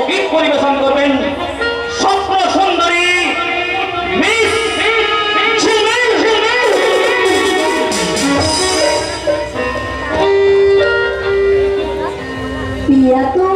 গীত পরিবেশন করবেন স্বপ্ন সুন্দরী মিস पिया तो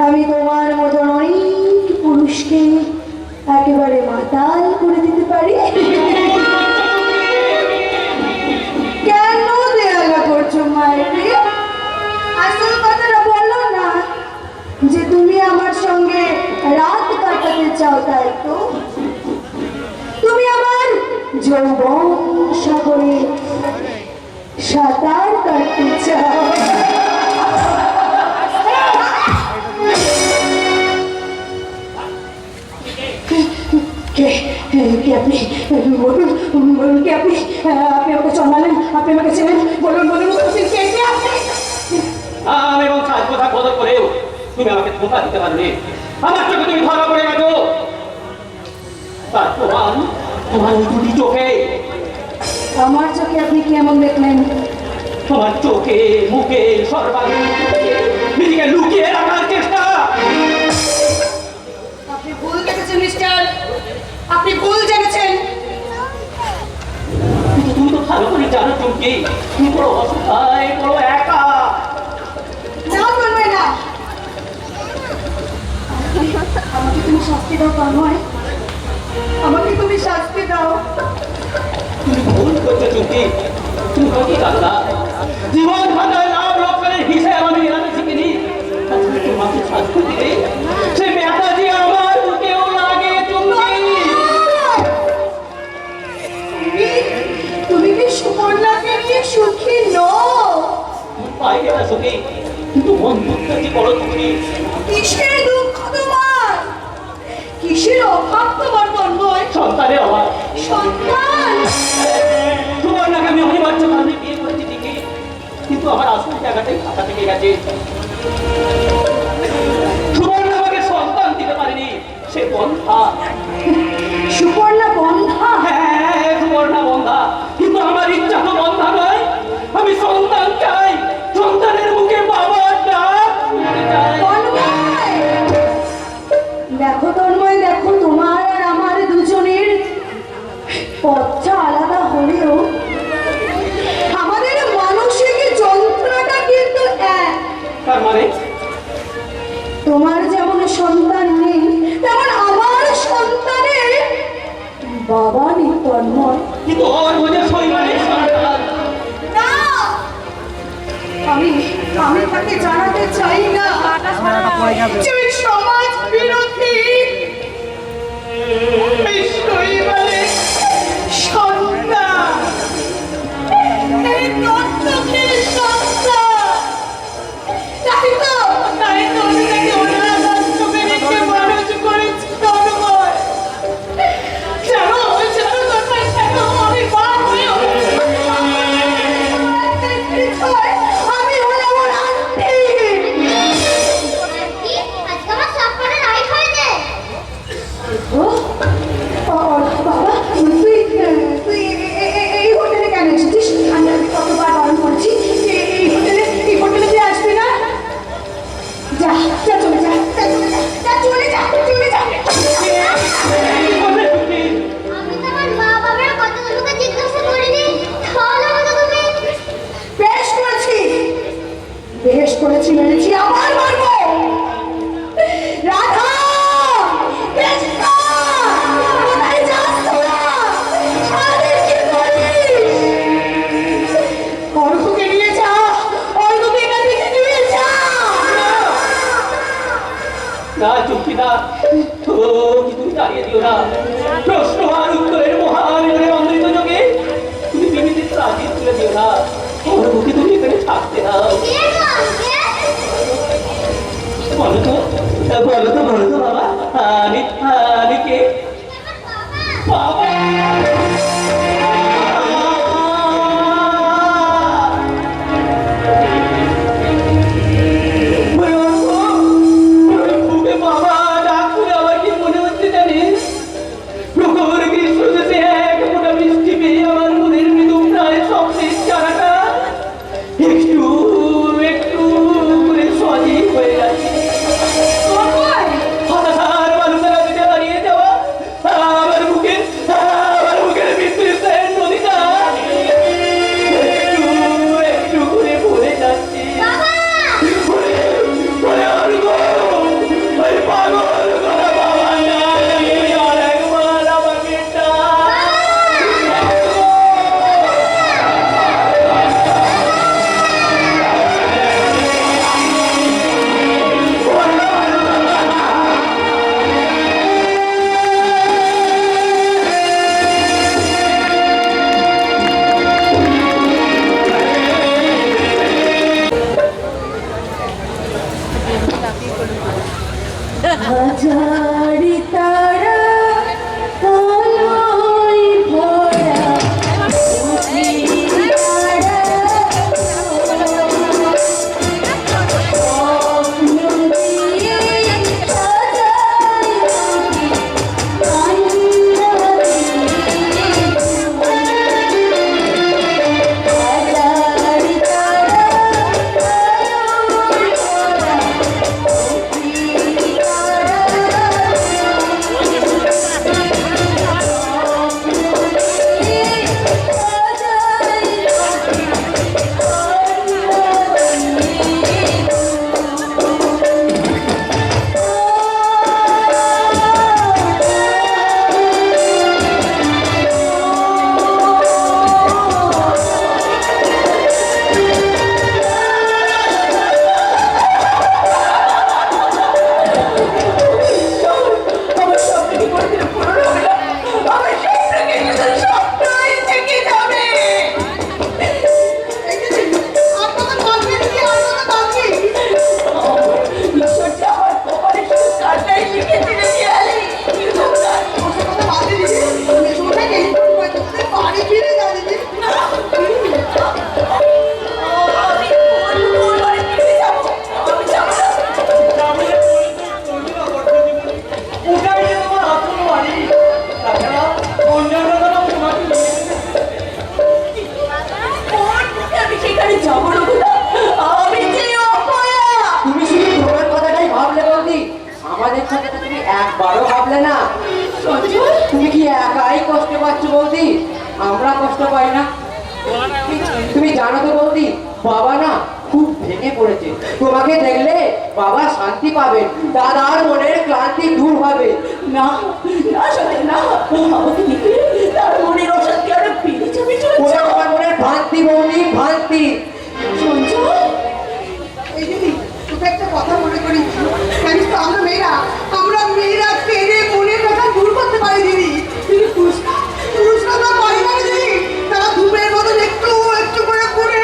আমি তোমার মতন অনেক পুরুষকে একেবারে মাতাল করে দিতে পারি। কেন দেয়ালা করছো মায়েরে? আসল কথাটা বলো না যে তুমি আমার সঙ্গে রাত কাটাতে চাও, তাই তো? তুমি আমার যৌবন সাগরে সাঁতার কাটতে চাও। আপনি বলুন বলুন কি আপনি আমাকে চলালেন, আপনি আমাকে চেনেন, বলুন বলুন আমি এবং সাজ কথা বদল করেও তুমি আমাকে ধোঁকা দিতে পারবে। আমার চোখে তুমি ধরা পড়ে গেছো, তার প্রমাণ তোমার দুটি চোখে। আমার চোখে আপনি কেমন দেখলেন? তোমার চোখে মুখে সর্বাঙ্গে নিজেকে লুকিয়ে রাখার চেষ্টা। আপনি ভুল দেখেছেন মিস্টার, আপনি ভুল জেনেছেন। তুমি তো ভালো করে জানো চুমকি, তুমি বড় অসহায়, বড় একা। না বলবে না, আমাকে তুমি শাস্তি দাও। তন্ময়, আমাকে তুমি শাস্তি দাও। তুমি ভুল করছো চুমকি, তুমি কত কাঁদা জীবন খাতায় লাভ লোকসানের হিসেবে আমি এড়াতে শিখিনি। তোমাকে শাস্তি দিলে সে ব্যথা দিয়ে আমার বুকেও লাগে। তুমি কি সুকন্যাকে নিয়ে সুখী নও? পাইলে না সুখী, কিন্তু মন দুঃখে কি বড় তুমি। কিসের দুঃখ তোমার? কিসের অভাব তোমার তন্ময়? সন্তানের অভাব। সন্তান? তোমার নাকি আমি অনিবার্য কারণে বিয়ে করেছি ঠিকই, কিন্তু আমার আসল জায়গাটাই ফাঁকা থেকে গেছে। সুবর্ণা আমাকে সন্তান দিতে পারেনি, সে বন্ধা। সুবর্ণা বন্ধা? হ্যাঁ, সুবর্ণা বন্ধা, কিন্তু আমার ইচ্ছা তো বন্ধা নয়। আমি সন্তান চাই, সন্তানের মুখে বাবার ডাক শুনতে চাই। দেখো তন্ময়, দেখো, তোমার আর আমার দুজনের পথটা আলাদা হলেও আমাদের মানসিক যন্ত্রণাটা কিন্তু এক। তার মানে তোমার যেমন সন্তান নেই, তেমন আমার সন্তানের বাবা নেই তন্ময়। কিন্তু আমার মনে শৈবালের সন্তান। আমি তাকে জানাতে চাই না যে সমাজ বিরোধী শৈবালের সন্তান। এই তথ্য মেরেছি, আবার মারবো। রাধা, কৃষ্ণ, কোথায় যাস তোরা? সারাদিন কি করিস? অর্ঘ্যকে নিয়ে যা, অর্ঘ্যকে এখান থেকে নিয়ে যা। না চুমকিদা, তো কি তুমি দাঁড়িয়ে দিও না। প্রশ্ন আর উত্তরের মহাবিনের অমৃত যোগে তুমি বিবিধির প্রাচীর তুলে দিও না। অর্ঘ্যকে তুমি এখানে থাকতে দাও। বলো তো বাবা, আমি কে? বাবা, বুকে বাবা ডাক শুনে আমার কি মনে হচ্ছে জানিস? প্রখর গ্রীষ্মদেশে এক ফোঁটা বৃষ্টি পেয়ে আমার মনের মৃদু প্রায় স্বপ্নের চারাটা একটু একটু করে সজীব হয়ে যাচ্ছে। হঠাৎ বালুকারা দিতে হারিয়ে যাওয়া আমার বুকের বিদ্যুতের নদীটা একটু একটু করে ভরে যাচ্ছে। ওরে অর্ঘ্য, ওই পাগল করা বাবার নাম তুই আর একবার আমাকে ডাক। হাজারি তারা আলোয় ভরা, বুঝি তারা স্বপ্ন দিয়ে সাজাই বুঝি কান্না দিয়ে। হাজারি তারা আলোয় ভরা, আমাদের কথাটা তুমি একবারও ভাবলে না? তুমি কি একাই কষ্ট পাচ্ছ বৌদি? আমরা কষ্ট পাই না? তুমি জানো তো বৌদি, বাবা না খুব ভেঙে পড়েছে। তোমাকে দেখলে বাবা শান্তি পাবে, দাদার মনের ক্লান্তি দূর হবে। না না সত্যি না, আমাকে দেখে তার মনের অশান্তি আরো বেড়ে যাবে। ওরা তোমার মনের ভ্রান্তি বৌদি, ভ্রান্তি। সঞ্জয়, এই দিদি তোকে একটা কথা মনে করি, জানিস তো আমরা মেয়েরা পেরে মনের কথা দূর করতে পারি দিদি, কিন্তু পুরুষরা তো পারি না দিদি। তারা ধূপের মতন একটু একটু করে করে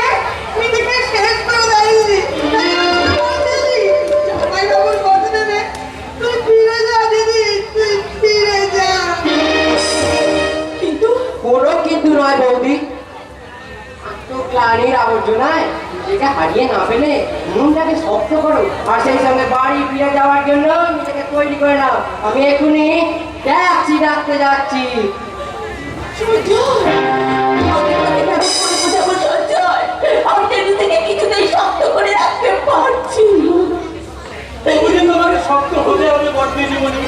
নিজেকে শেষ করে দেয় দিদি। তাই আমি তোকে বলছি দিদি, জামাই বাবুর কথা দেবে, তুই ফিরে যা দিদি, তুই ফিরে যা। কিন্তু কোনো কিন্তু নয় বৌদি। তো ক্লানির আবর্জনায় নিজেকে হারিয়ে না ফেলে মনটাকে শক্ত করো, আর সেই সঙ্গে বাড়ি ফিরে যাওয়ার জন্য নিজেকে তৈরি করে নাও। আমি এখনই ট্যাক্সি ডাকতে যাচ্ছি। আমি নিজেকে কিছুতেই শক্ত করে রাখতে পারছি বুঝে তোমাকে শক্ত হতে হবে বর্তী জীবনে,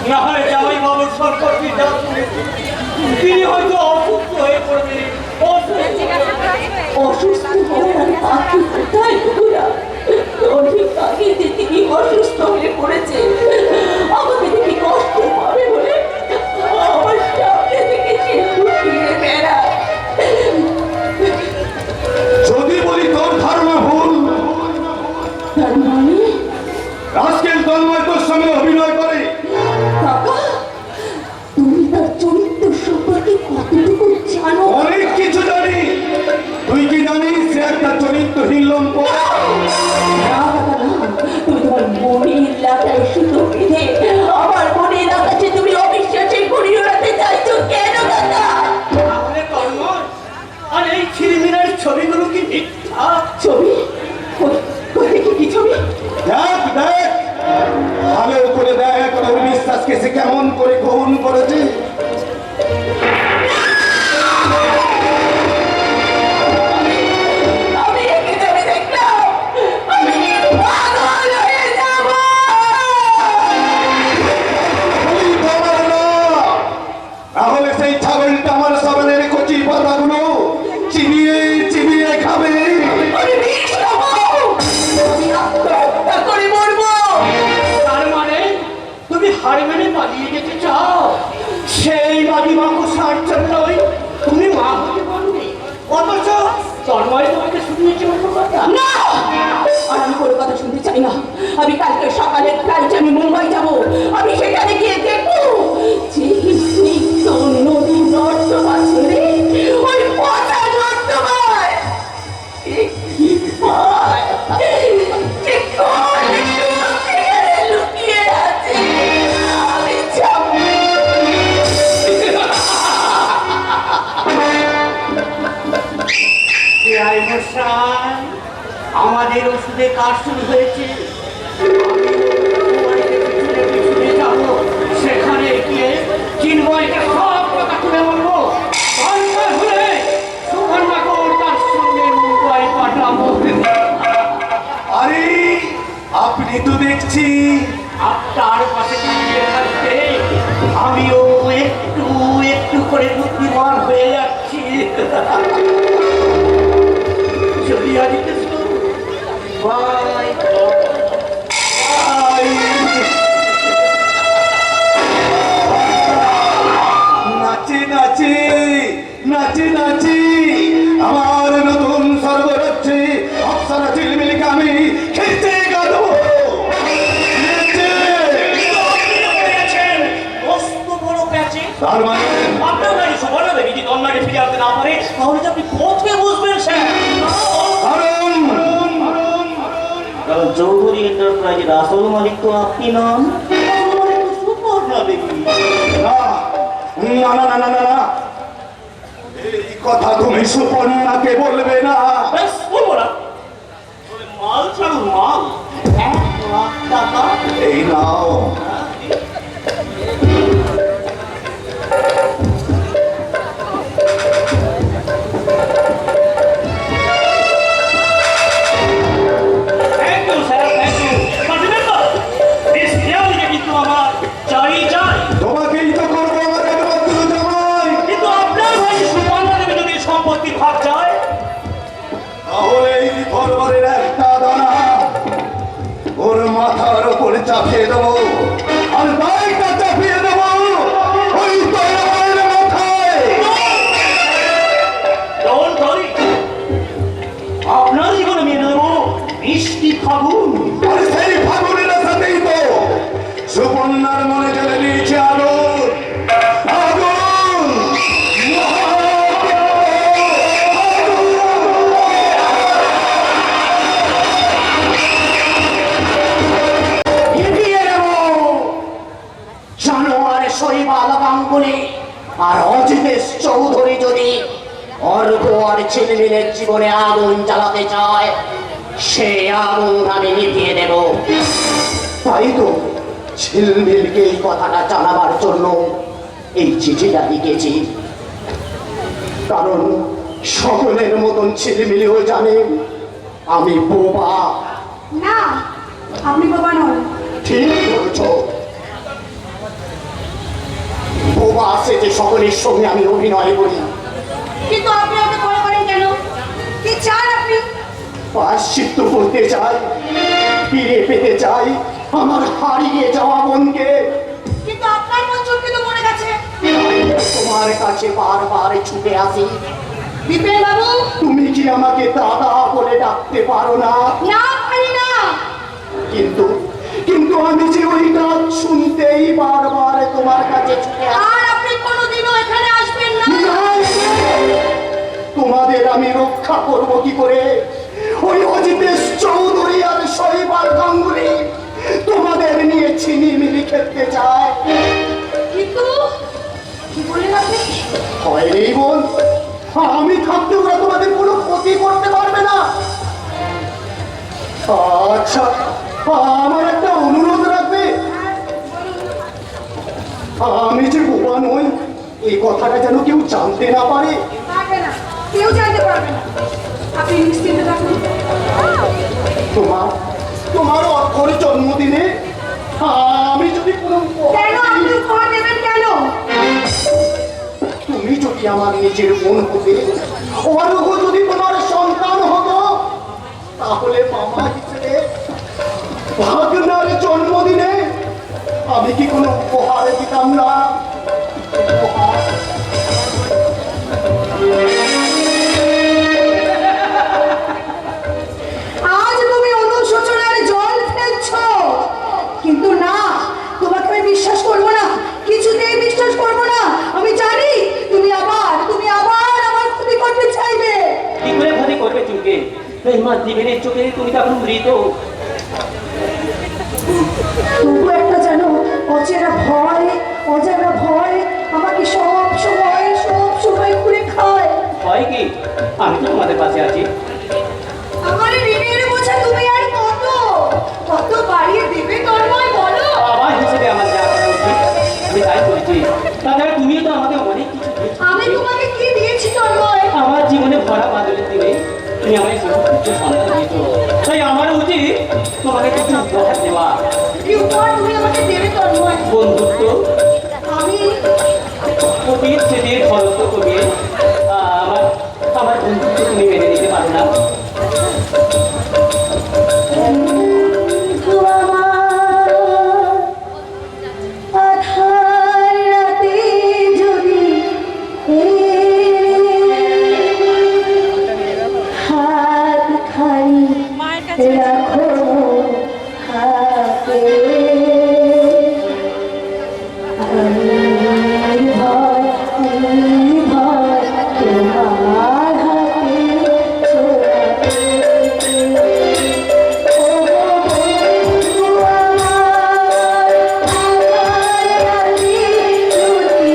না হলে জামাই বাবুর সম্পর্কে যা শুনেছি তিনি হয়তো অসুস্থ হয়ে পড়বেন। অসুস্থ হওয়ার আমি তাকে কোথায় ঘুরা একটা চরিত্রহীন লম্প। না দাদা না, তুমি তোমার মনের এলাকায় সুতো বেঁধে আমার মনের আকাশে তুমি অবিশ্বাসের ঘুড়ি উড়াতে চাইছো কেন দাদা? তাহলে তন্ময়, আর এই ছিলিমিলির ছবিগুলো কি মিথ্যা? ছবি? কই দেখি কি ছবি? দেখ দেখ, ভালো করে দেখ ওর বিশ্বাসকে সে কেমন করে গ্রহণ করেছে। আমি একে ছবি দেখলাম, আমি কি পাগল হয়ে যাবো? ওই তোমার না, তাহলে সেই ছাগলটা আমার সামনের কচি পাতাগুলো চিবিয়ে চিবিয়ে খাবে। আমি বিষ খাবো, আমি আত্মহত্যা করে মরবো। তার মানে তুমি হার মেনে পালিয়ে যেতে চাও? সেই বাড়ি মাকুসার জন্যই তুমি মা হতে পারবে, অথচ তন্ময় তোমাকে শুনিয়েছে অন্য কথা। না, আর আমি কোনো কথা শুনতে চাই না। আমি কালকে সকালে ফ্লাইটে আমি মুম্বাই যাব। আমি সেখানে গিয়ে দেখবো যে স্নিগ্ধ নদী নর্দমা ছেড়ে ওই পচা নর্দমায় কি পায়, যে কোন সেখানে লুকিয়ে আছে। আমি যাবো। বেআই মশাই, আমাদের ওষুধে কাজ শুরু হয়েছে। আমি পিছনে পিছনে যাবো, সেখানে গিয়ে চিন্ময়কে সব কথা তুলে বলবো। দরকার হলে সুবর্ণাকর তার সঙ্গে মুম্বাই পাঠাবো। আরে আপনি তো দেখছি আপনার পাশে থাকতে থাকতে আমিও একটু একটু করে বুদ্ধিমান হয়ে যাচ্ছি। চলিয়া দিতেছ, বাই। নাচে নাচে নাচে নাচে আমার নতুন সর্বরাজ্যে অপ্সরা ঝিলমিলিকে আমি খেতে গাবো। তার মানে আপনার বাড়ি সুবর্ণা দেবী যদি তন্ময়কে ফিরে আনতে না পারে, তাহলে যে আপনি পথে বুঝবেন স্যার। কারণ চৌধুরী এন্টারপ্রাইজের আসল মালিক তো আপনি নন, আসল মালিক তো সুবর্ণা দেবী। না না না না না না, এই কথা তুমি সুপর্ণাকে বলবে না। ব্যাস, বলবো না। তবে মাল ছাড়ুন, মাল 1,00,000 টাকা। এই নাও। Thank you, sir, thank you. But remember, this reality কিন্তু আমার চাই চাই। তোমাকেই তো করবো আমার একমাত্র জামাই। কিন্তু আপনার ভাই সুবর্ণা দেবী যদি এই সম্পত্তির ভাগ চায়, তাহলে এই ধর্মের একটা দানা ওর মাথার উপরে চাপিয়ে দেবো, আর দায়টা চাপিয়ে দেবো ওই তরবারের মাথায়। don't worry, আপনার জীবনে মেনে দেবো মিষ্টি ফাগুন। আর সেই ফাগুনের সাথেই তো সুপর্ণার মনে জ্বলে দিয়েছে আগুন, আগুন, এগিয়ে নেব জানোয়ার শৈবাল গাঙ্গুলি আর অজিতেশ চৌধুরী যদি অর্ঘ আর ছিলমিলের জীবনে আগুন জ্বালাতে চায়, সে আগুন আমি নিভিয়ে দেব। তাই তো ঝিলমিলকে এই কথাটা জানাবার জন্য এই চিঠিটা লিখেছি। কারণ সকলের মতন ছিলমিলিও জানে আমি বোবা। না, আপনি বাবা নন। ঠিক বলছ, বোবা সেজে সকলের সঙ্গে আমি অভিনয় করি। কিন্তু আপনি আমাকে কল করেন কেন? কি চান আপনি? প্রায়শ্চিত্ত করতে চাই, ফিরে পেতে চাই আমার হারিয়ে যাওয়া বোনকে। কিন্তু আপনার মন চমকে তো মরে গেছে। তোমার কাছে বারবার ছুটে আসি। বিপিন বাবু, তুমি কি আমাকে দাদা বলে ডাকতে পারো না? না পারি না। কিন্তু কিন্তু আমি যে ওই ডাক শুনতেই বারবার তোমার কাছে ছুটে আসি। আর আপনি কোনোদিনও এখানে আসবেন না। তো তোমাদের আমি রক্ষা করব কি করে? ওই অজিতেশ চৌধুরী আর শৈবাল গাঙ্গুলি তোমাদের নিয়ে ছিনিমিনি খেলতে চায়। কিন্তু কি বললেন আপনি? হয় রে বোন, আমি থাকতে ওরা তোমাদের কোনো ক্ষতি করতে পারবে না। আচ্ছা, আমার একটা অনুরোধ রাখবে। আমি যে বোবা নই এই কথাটা যেন কেউ জানতে না পারে। পারবে না, কেউ জানতে পারবে না। আপনি নিশ্চিন্ত থাকুন। তোমার অক্ষর জন্মদিনে আমি যদি কোনো কেন আপনি উপহার দেবেন কেন? তুমি যদি আমার নিজের বোন হতে, অরঘ যদি তোমার সন্তান হতো, তাহলে মামা হিসেবে ভাগনার জন্মদিনে আমি কি কোনো উপহার দিতাম না? উপহার? আজ তুমি অনুশোচনার জল ফেলছো, কিন্তু না, তোমাকে আমি বিশ্বাস করবো না, কিছুতেই বিশ্বাস করবো না। আমি জানি তুমি আবার আমার ক্ষতি করতে চাইবে। কি করে ক্ষতি করবে চুকে? এই মা দিবেনের চোখে তুমি তো এখন মৃত। তবু একটা যেন অজানা ভয় আমাকে সব সময় ঘুরে খায়। হয় কি? আমি তো তোমাদের পাশে আছি। আমার ঋণের বোঝা তুমি আর কত বাড়িয়ে দেবে তন্ময়, বলো। বাবা হিসেবে আমার যা করা উচিত আমি তাই করেছি। তাছাড়া তুমিও তো আমাকে অনেক কিছু দিয়েছো। আমি তোমাকে কি দিয়েছি তন্ময়? আমার জীবনে ভরা বাদলের দিনে তুমি আমাকে কিছু সন্তান দিয়েছো, তাই আমার উচিত তোমাকে কিছু উপহার দেওয়া। কি উপহার তুমি আমাকে দেবে তন্ময়? বন্ধুত্ব, আমি অতীত স্মৃতির ফলত্ব কমিয়ে আমার বন্ধুত্ব তুমি মেনে নিতে পারো না। বন্ধু আমার, আধার রাতে যদি হাত খানি রাখো হাতে, আমি ভয় তোমার হাতে ছোঁয়াতে। ও বন্ধু আমার, আধার রাতে যদি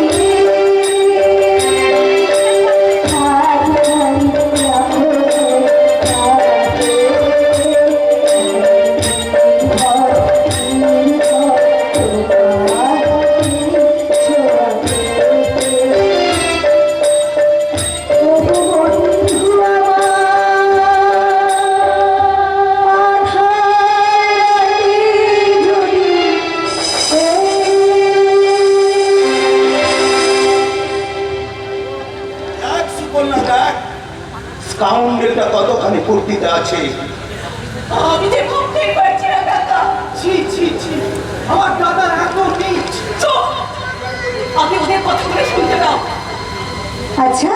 হাত খানি রাখো হাতে, দেখ সুকন্যা, দেখ স্কাউন্ডেলটা কতখানি ফুর্তিতে আছে। আমি যে ভাবতেই পারছি না কাকা। ছি ছি ছি, আমার দাদা এত নীচ। চুপ! আমি ওদের কথাগুলো শুনতে দাও। আচ্ছা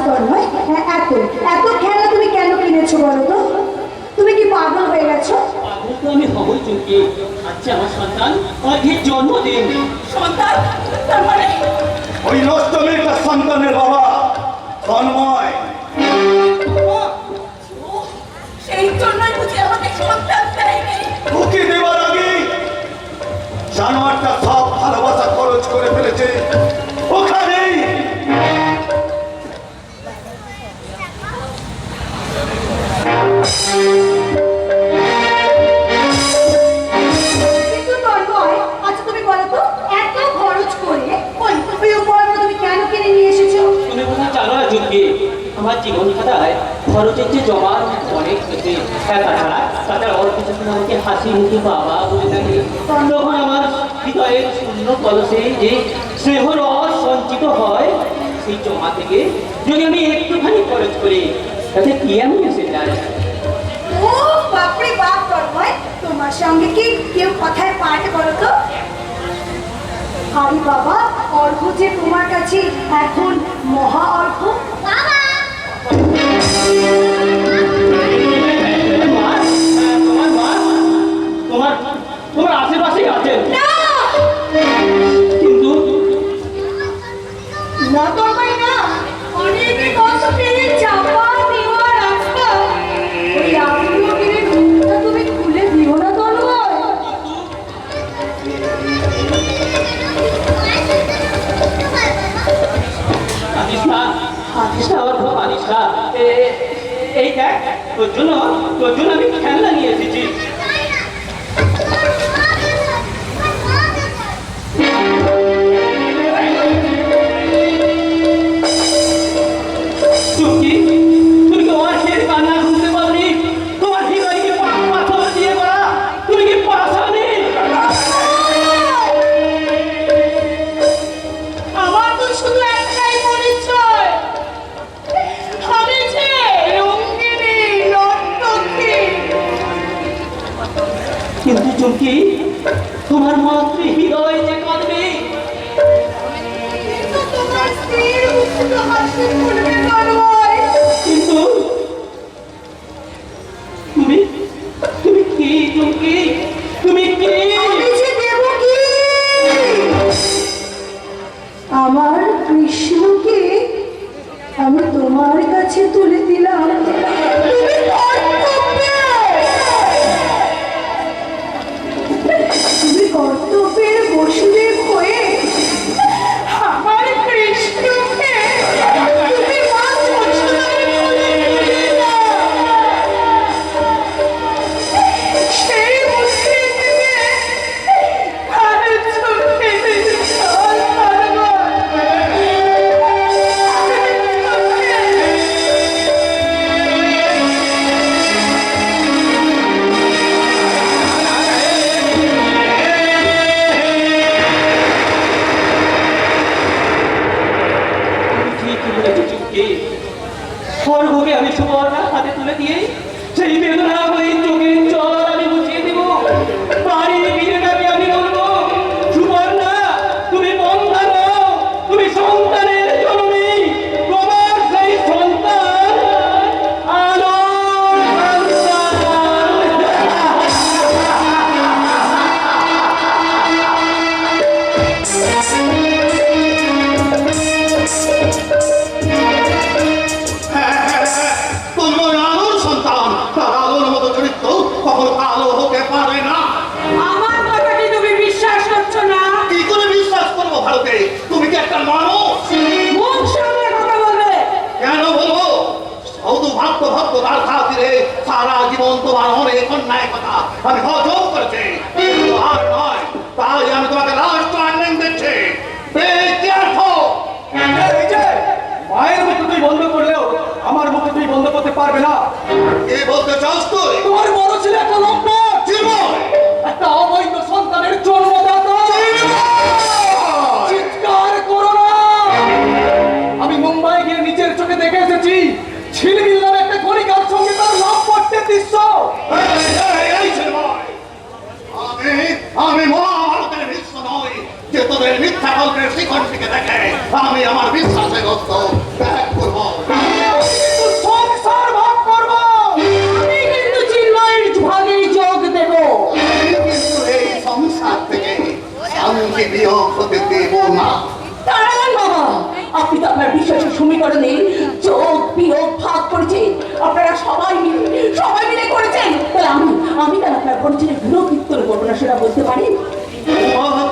তন্ময়, এত খেলা তুমি কেন কিনেছো বলো তো? তুমি কি পাগল হয়ে গেছো? পাগল তো আমি হবই চুকি। আচ্ছা আমার সন্তান আজকে জন্মদিন। সন্তান? তার মানে ওই নষ্ট মেয়েটার সন্তানের বাবা তন্ময়। সেই জন্যই বুঝি আমাকে সন্তান দেয়নি। ওকে দেবার আগে জানোয়ারটা সব ভালোবাসা খরচ করে ফেলেছে ওখানেই। কিন্তু তন্ময়, আচ্ছা তুমি বলো তো, এত খরচ করে ওই উপহারগুলো তুমি কেন কিনে নিয়ে এসেছো? তুমি কোথাও জানো না চুকি, আমার জীবন খাতায় খরচের যে জমার অনেক বেশি। তাছাড়া ওর কিছু আমাকে হাসি মুখে বাবা বলে থাকে। তখন আমার হৃদয়ের শূন্য কলসে যে স্নেহ রস সঞ্চিত হয়, সেই জমা থেকে যদি আমি একটুখানি খরচ করি তাতে কি আমি এসে যাই? ও বাপরে বাপ তন্ময়, তোমার সঙ্গে কি কেউ কথায় পারে বলো তো? আরে বাবা, অর্ঘ যে তোমার কাছে এখন মহা অর্ঘ। তোমার আশেপাশেই আছেন, না কিন্তু না তন্ময় না, অনেকে কষ্ট পেয়ে এই দেখ, তোর জন্য আমি খেলনা নিয়ে এসেছি। চুমকি, তুমি কি আমার শেষ কান্না শুনতে পারোনি? তোমার হৃদয় কি পাথর দিয়ে গড়া? তুমি কি পাষাণী? আমার তো শুধু একটাই পরিচয়, আমি যে রঙ্গিনী নর্তকী। কিন্তু চুমকি, তোমার মাতৃ হৃদয় যে কাঁদবে। কিন্তু তোমার স্ত্রীর মুখে হাসি ফুটবে কারোয়। কিন্তু তুমি কি চুমকি? তুমি কি? আমি যে দেবকী, আমার কৃষ্ণকে আমি তোমার কাছে তুলে দিলাম। তুমি কর্তব্যের বসুদেব হয়ে আমার কৃষ্ণকে তুমি মাত্র সেই মুখে থেকে আর চোখে জল তুমি ঠিকই বলেছো চুমকি। স্বর্গকে আমি সুবর্ণার হাতে তুলে দিয়ে সেই বেদনা হয়ে চোখের জল আমি মুছিয়ে দেব। বাড়ি বিয়েটাকে আমি বলবো, সুবর্ণা তুমি বন্ধা নও, তুমি সন্তানের জননী। তোমার সেই সন্তান আলোর সন্তান। তোমার আলোর সন্তান, তার আলোর মতো চরিত্র কখনো কালো হতে পারে না। আমার কথাটি তুমি বিশ্বাস করছো না? কি করে বিশ্বাস করবো ভারতে? তুমি কি একটা মানুষ? মুখ সামনে কথা বলবে। কেন বলবো? সৌভাগ্য ভক্ত তার খাতিরে সারা জীবন তোমার অনেক অন্যায় কথা আমি হজম করেছি, কিন্তু আর নয়। তাই আমি তোমাকে লাস্ট ওয়ার্নিং দিচ্ছি, এই যে, মায়ের মুখে তুই বন্ধ করলেও আমার মুখে তুই বন্ধ করতে পারবে না। কি বলতে চাস তুই? তোমার বড় ছিল একটা লম্পট, জীবন একটা অবৈধ সন্তানের জন্মদাতা। চিৎকার করো না। আমি মুম্বাই গিয়ে নিজের চোখে দেখে এসেছি ছিলমিল নামে একটা গণিকার সঙ্গে তার লম্পটের দৃশ্য। এই ছেলে, আমি মহাভারতের বিশ্ব নই যে তোদের মিথ্যা গল্পের শিখন থেকে দেখে আমি আমার বিশ্বাসে গ্রস্ত ত্যাগ করবো। কিন্তু সংসার ভাগ করবো। আমি কিন্তু চিন্ময়ের ভাগে যোগ দেব। আমি কিন্তু এই সংসার থেকে শান্তি বিয়োগ হতে দেব না। দাঁড়ান বাবা, আপনি তো আপনার বিশ্বাসের সমীকরণে যোগ বিয়োগ ভাগ করেছেন। আপনারা সবাই মিলে করেছেন। তাহলে আমি কেন আপনার পরিচয়ের বিরোধ উত্তর করবো না সেটা বলতে পারেন?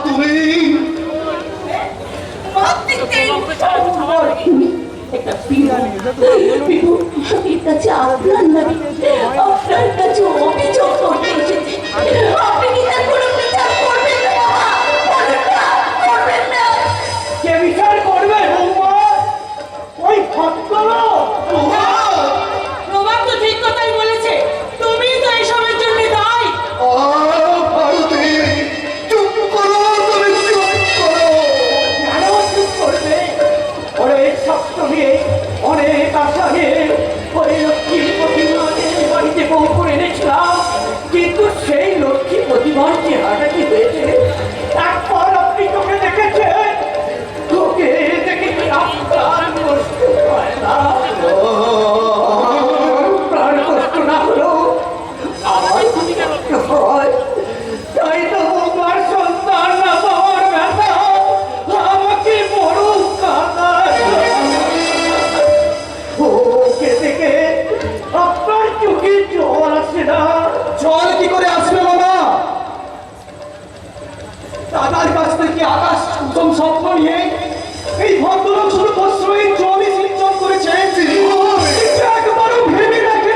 তুমি একটা কৃষকের কাছে আপনার কাছে অভিযোগ করতে এসেছি। আপনি কি তার কোনো বিচার করবেন না বাবা? বলুন না, করবেন না? কে বিচার করবে বৌমা? ওই ভদ্রলোক। প্রভাব তো ঠিক কথাই বলেছে। তুমি তো এসবের জন্য দায়ী। ভারতে চুপ করো, তুমি চুপ করো। কেন চুপ করবে? ওরে সপ্তমী অনেক আশা নিয়ে ওই লক্ষ্মী প্রতিমাদের বাড়িতে বউ করে এনেছিলাম, কিন্তু সেই লক্ষ্মী প্রতিমার চেহারাটা কি হয়েছে একবার আপনি তোকে দেখেছেন? তোকে দেখে কি আপনার কষ্ট হয় না? প্রাণ কষ্ট না হলো আমার কষ্ট হয়। তাই তো আমার সন্তান না পাওয়ার ব্যথা আমাকে বড় কাঁদায়। ওকে দেখে আপনার চোখে জল আসে না? জল কি করে আসবে বাবা? দাদার কাছ থেকে আকাশ উত্তম স্বপ্ন নিয়ে এই ভদ্রলোক শুধু প্রশ্রয়ী জলই সিঞ্চন করেছে। একবারও ভেবে দেখে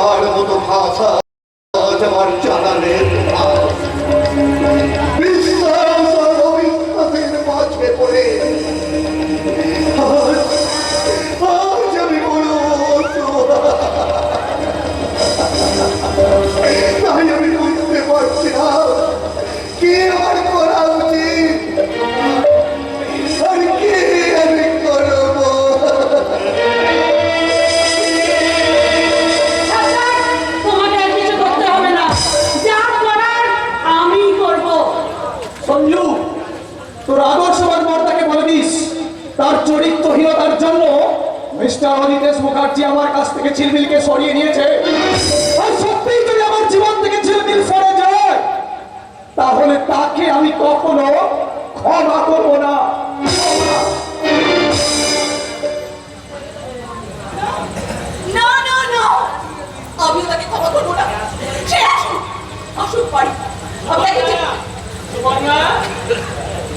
তোমার মতো ভাষা আজ আমার জানা নেই। বিশ্বাস আর অবিশ্বাসের মাঝে পড়ে আজ আমি বড় তাই আমি বুঝতে পারছি না কি আমার করা উচিত আর কি আমি করবো। তোমাকে আর কিছু করতে হবে না, যা করার আমি করব। সঞ্জু, তোর আদর্শবাদ মর্দাকে বলে দিস তার চরিত্রহীনতার জন্য মিস্টার অনিতেশ মুখার্জি আমার কাছ থেকে ঝিলমিলকে সরিয়ে নিয়েছে। আর সত্যিই যদি আমার জীবন থেকে ঝিলমিল সরে যায় তাহলে তাকে আমি কখনো ক্ষমা করবো না। না না না, আমি তাকে ক্ষমা করবো না। সে আসুক, আসুক বাড়ি, আমি তাকে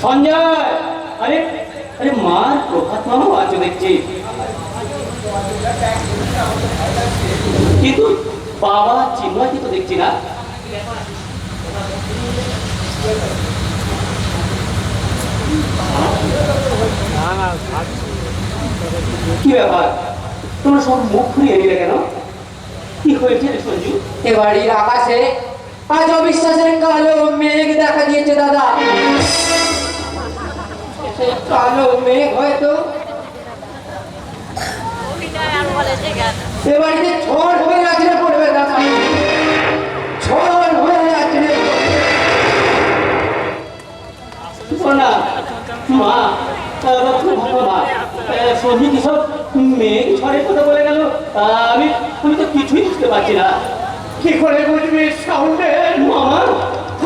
সঞ্জয়, আরে আরে মার প্রভাত মামাও আছে দেখছি, কিন্তু বাবা চিন্ময়কে তো দেখছি না। কি ব্যাপার, তোমরা সব মুখ ঘুরিয়ে নিলে কেন? কি হয়েছে রে সঞ্জু? এ বাড়ির আকাশে আজ অবিশ্বাসের কালো মেঘ দেখা দিয়েছে দাদা। সেই কালো মেঘ হয়তো এ বাড়িতে ঝড় হয়ে আছড়ে পড়বে দাদা, ঝড় হয়ে আছড়ে না মা, মা সঞ্জু কি সব মেঘ ঝড়ের কথা বলে গেল? আমি আমি তো কিছুই বুঝতে পারছি না। কি করে বুঝবি সাউন্ডের মামা?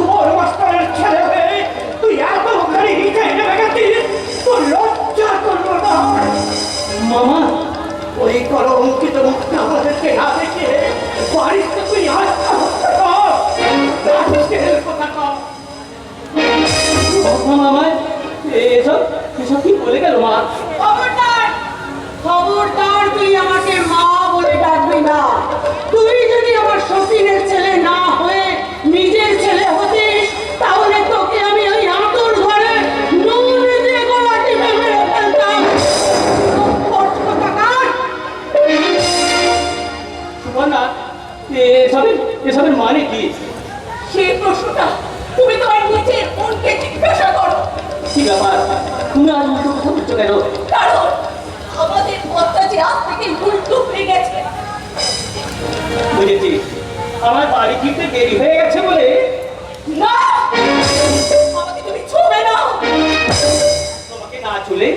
বড় মাস্টারের ছেলে হয়ে তুই এত ওখানে হিটাই নেমে গেছিস, তোর লজ্জা করলো না? মামা, ওই কলঙ্কিত মুখটা আমাদেরকে না দেখে বাড়িতে তুই আত্মহত্যা কর, রাজকের কথা কর। মামা এসব এসব কি বলে গেল মা? খবরদার, খবরদার, তুই আমাকে মা বলে ডাকবি না। তুই যদি আমার সতীনের ছেলে না হয়ে নিজের ছেলে হতিস তাহলে তোকে আমি ওই আতর ঘরে নুন দিয়ে গলা টিপে মেরে ফেলতাম। সুবর্ণা, এসবের মানে কি? সেই প্রশ্নটা তুমি তোমার নিজের মনকে জিজ্ঞাসা করো। কি ব্যাপার, তুমি আজ উল্টো কথা বলছো কেন? কারণ আমাদের পথটা যে আজ থেকে উল্টো হয়ে গেছে। বুঝেছি, আমার বাড়ি ফিরতে দেরি হয়ে গেছে বলে। না, আমাকে তুমি ছোঁবে না। তোমাকে না চলে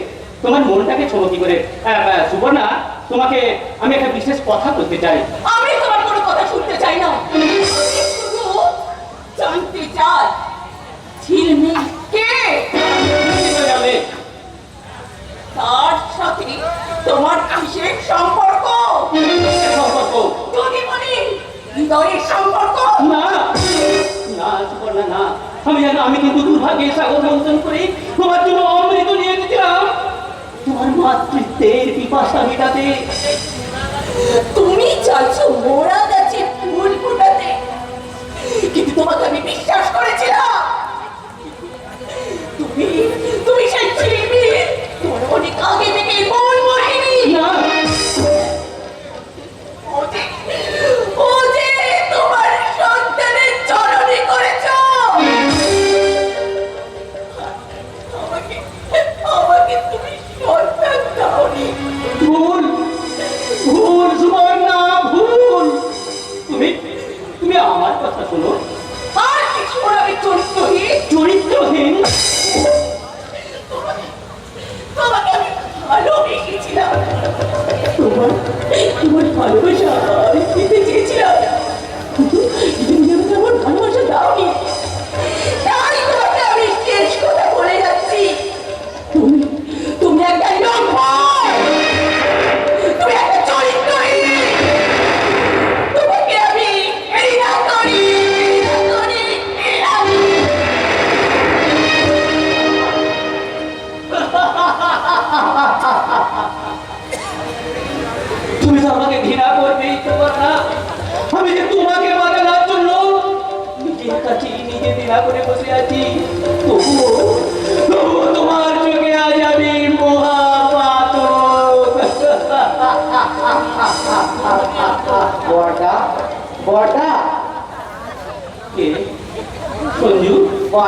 তোমার মনটাকে ছোঁবো কি করে? সুবর্ণা, তোমাকে আমি একটা বিশেষ কথা বলতে চাই। আমি তোমার কোনো কথা শুনতে চাই না, আমি শুধু জানতে চাই ঝিলমিল কে? জানলে তার সাথে তোমার কিসের সম্পর্ক? সম্পর্ক? যদি বলি হৃদয়ের সম্পর্ক। না না সুবর্ণা, না, আমি জানো আমি কিন্তু দুর্ভাগ্যের সাগর মন্থন করে তোমার জন্য অমৃত নিয়ে এসেছিলাম তোমার মাতৃত্বের পিপাসা মেটাতে। তুমি চাইছো মোড়া গাছে ফুল ফোটাতে, কিন্তু তোমাকে আমি বিশ্বাস করেছিলাম। তুমি তুমি সেই ঝিলমিল, তোমার অনেক আগে থেকে মন মোহিনী। না, ও যে তোমার সন্তানের জননী করেছো। আমাকে আমাকে তুমি সন্তান দাওনি। ভুল ভুল সুবর্ণা, ভুল। তুমি তুমি আমার কথা শোনো। আর কিছু আমি চরিত্রহীন। চরিত্রহীন?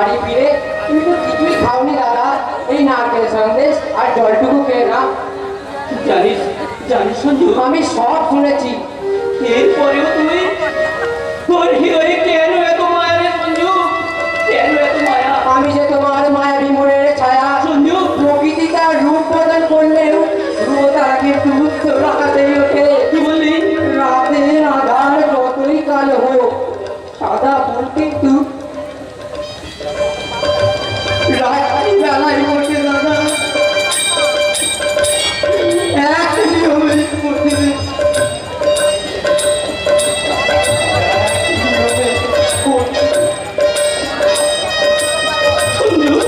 বাড়ি ফিরে তুমি তো কিছুই খাওনি দাদা, এই নারকেল সন্দেশ আর জলটুকু খেয়ে না। জানিস জানিস সঞ্জু, আমি সব শুনেছি। এরপরেও তুই তোর হিরোয়ে কেন এত মায়া রে সঞ্জু? কেন এত মায়া? আমি যে তোমার মায়াবী মনের ছায়া, সঞ্জু, প্রকৃতি তার রূপ বদল করলেও রোদ তারাকে প্রভুত্ব রাখাতেই ওঠে। কি বললি? রাতের আধার যতই কালো হোক, সাদা ফুল কিন্তু রাত্রি বেলায় ওঠে দাদা। এক নিয়মেই ওঠে। সঞ্জু,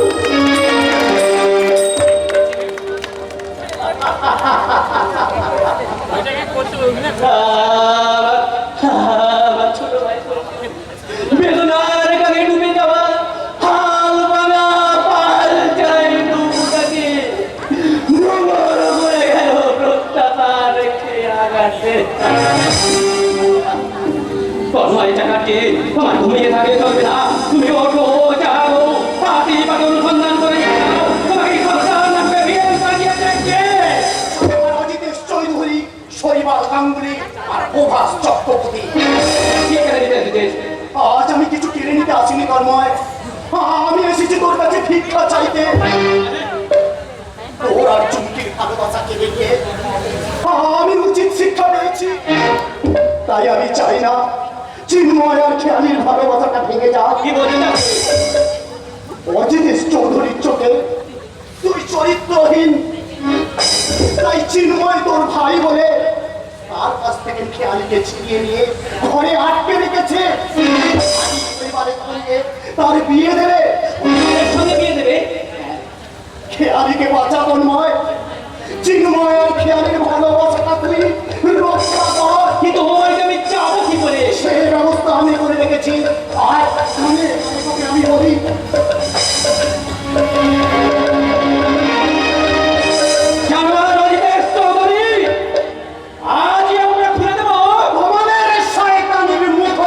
আমার ছোট ভাই বেদনার গানে ডুবে যাওয়া হাল ভাঙা পাল চাই নৌকাকে ভ্রমণ করে গেল প্রত্যাশা রেখে আগাতে। তন্ময় চাকাকে তোমার ঘুমিয়ে থাকলে চলবে না, তুমি ওঠো, যাও, পাটি পাটি অনুসন্ধান করে যাও। তোমাকে সন্তান আসবে, বিয়ে পাঠিয়েছে কে? অজিতেশ চৌধুরী, শৈবাল গাঙ্গুলি আর প্রভাস চক্রবর্তী। কে কেন দিতে দিতে? আজ আমি কিছু কেড়ে নিতে আসিনি তন্ময়, আমি এসেছি তোর কাছে ভিক্ষা চাইতে। তোর আর চুমকির ভালোবাসাকে দেখে আমি উচিত শিক্ষা পেয়েছি, তাই আমি চাই না চিন্ময় আর খেয়ালির ভালোবাসাটা ভেঙে যাক। কি বলতে চাচ্ছি? অজিতেশ চৌধুরীর চোখে তুই চরিত্রহীন, তাই চিন্ময় তোর ভাই বলে তার কাছ থেকে খেয়ালিকে ছিনিয়ে নিয়ে ঘরে আটকে রেখেছে। এবারে তাহলে তার বিয়ে দেবে, এর সঙ্গে বিয়ে দেবে? খেয়ালিকে বাঁচা তন্ময়, চিন্ময় আর খেয়ালির ভালোবাসাটা তুই রক্ষা কর। কিন্তু ওইটা আমি চাবো কি করে? সেই ব্যবস্থা আমি করে রেখেছি। আর তোকে আমি বলি, জানোয়ার অজিতেশ চৌধুরী, আজই আমরা খুলে দেবো ভগবানের শয়তানির মুখ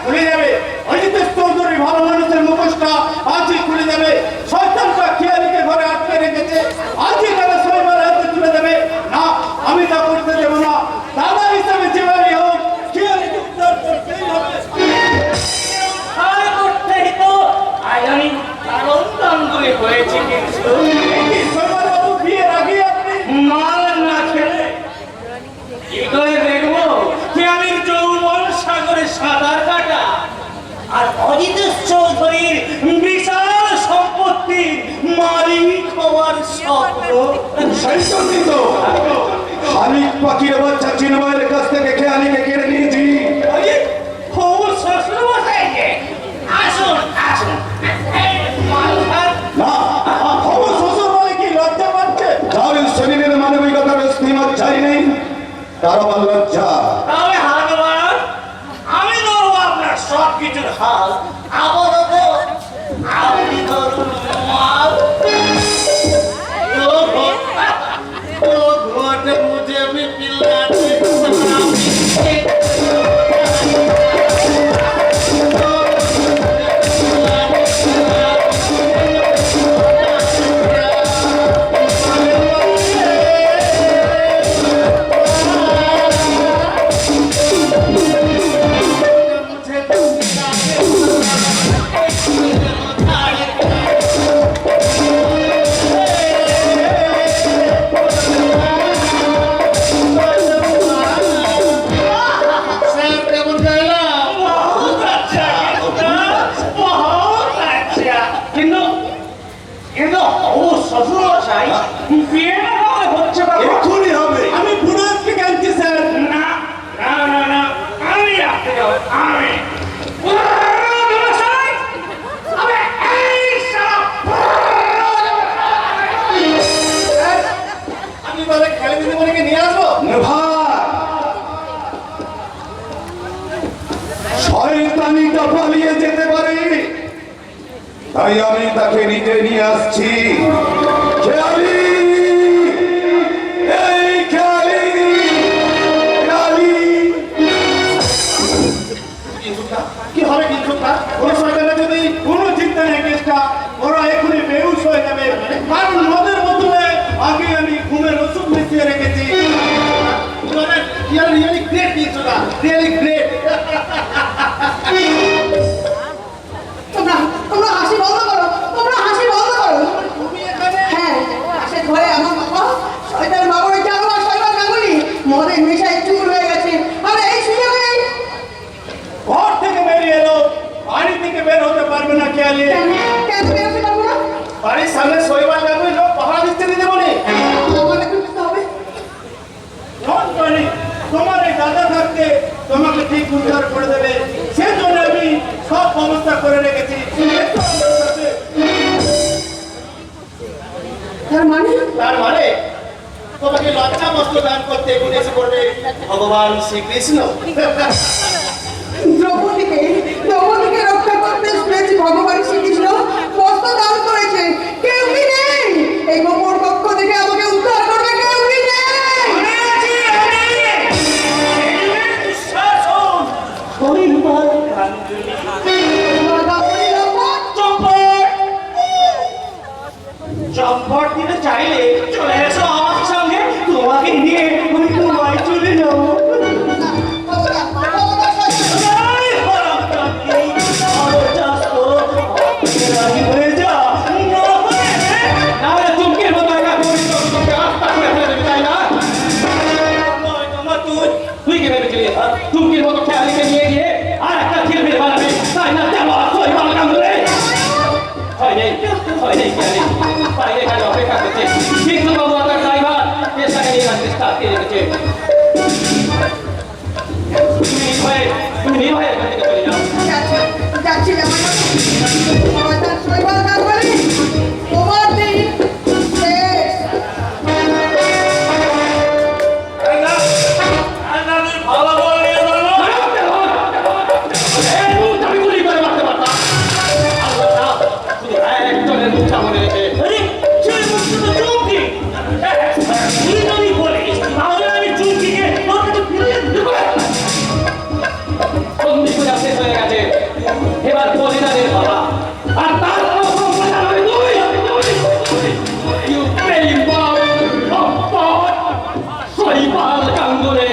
খুলে যাবে। অজিতেশ চৌধুরী ভালো মানুষের মুখোশটা আজই খুলে যাবে। শয়তানটা খেয়ালিকে ঘরে আটকে রেখেছে, আজই তারা শৈবাল হাতে তুলে দেবে। না, আমি তা করতে দেবো না। দাদা হিসাবে যেভাবে হোক খেয়ালিকে উদ্ধার করতেই হবে। আর করতেই তো আজ আমি কারণ দাঙ্গুলি হয়েছে। কিন্তু এই শৈবাল বাবু বিয়ের আগে আপনি মাল না খেলে কি করে দেখবো খেয়ালির যৌবন সাগরে সাঁতার কাটা আর অজিতেশ চৌধুরীর বিশাল সম্পত্তির মালিক হওয়ার স্বপ্ন? শালিক পাখির বাচ্চা চিন্ময়ের কাছ থেকে খেয়ালিকে কেড়ে নিয়েছি। ও শ্বশুর মশাই যে, আসুন আসুন এই মালখান না, খবর শ্বশুর বলে কি লজ্জা পাচ্ছে? যার শরীরের মানবিকতার স্নেহ চাই নেই, তার আবার লজ্জা। তাহলে হাত বাড়ান, আমি ধরবো আপনার সব কিছুর হাল। আপাতত আপনি ধরুন মাল। ও ঘটে মুঝে আমি পিল্লাছি শয়তানিটা পালিয়ে যেতে পারে, তাই আমি তাকে নিজে নিয়ে আসছি। খেয়ালি, এই খেয়ালি, খেয়ালি। ঠিক উদ্ধার করে দেবে সেজন্য আমি সব ব্যবস্থা করে রেখেছি। তার মানে তোমাকে লজ্জা বস্ত্র দান করতে এখানে এসে পড়বে ভগবান শ্রীকৃষ্ণ। দ্রৌপদীকে রক্ষা করতে শুনেছি ভগবান শ্রীকৃষ্ণ বস্ত্র দান করেছে। কেউ কি নেই এই গোপন কক্ষ থেকে আমাকে উদ্ধার করবে? কেউ কি নেই? চম্পট দিতে চাইলে চলে এসো আমার সঙ্গে, তোমাকে নিয়ে আমি তোমায় চলে যাবো। তুমকির মতো খেয়ালিকে নিয়ে গিয়ে আর একটা ঝিলমিল বানাবে, তাই না? দেওয়া সই বানাকাম করে হয় নেই খেয়ালি বাইরে এখানে অপেক্ষা করছে। শিক্ষক বাবু আপনার ড্রাইভার পেশাকে নিয়ে আসতে স্টার্ট দিয়ে রেখেছে। তুমি নির্ভয়ে এখান থেকে চলে যাও। যাচ্ছি তোমার দিন শেষ। এবার বলিদানের বাবা আর তার কাঙ্গলে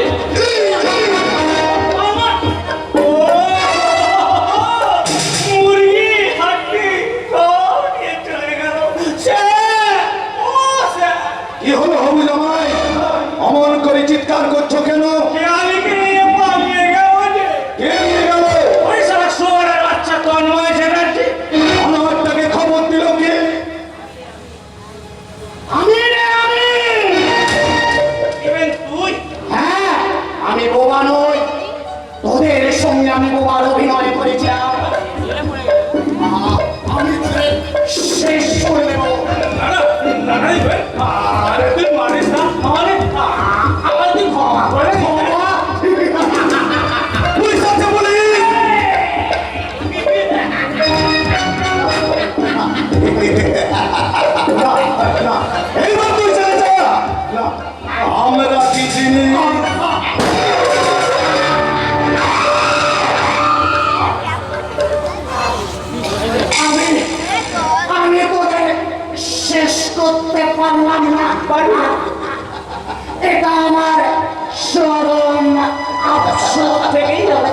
কি হলো হবু জামাই, অমন করে চিৎকার করছো কেন? কে নিয়ে গেল? আমারটাকে খবর দিল কে? হ্যাঁ, আমি বোবা নই, তোদের সঙ্গে আমি বোবার অভিনয় করেছিলাম। আমি তোদের শেষ করে দেবো। এইবার তুই চলে যা। আমরা কি চিনি? আমি তোদের শেষ করতে পারলাম না। এটা আমার চরম আফসোস থেকেই যাবে।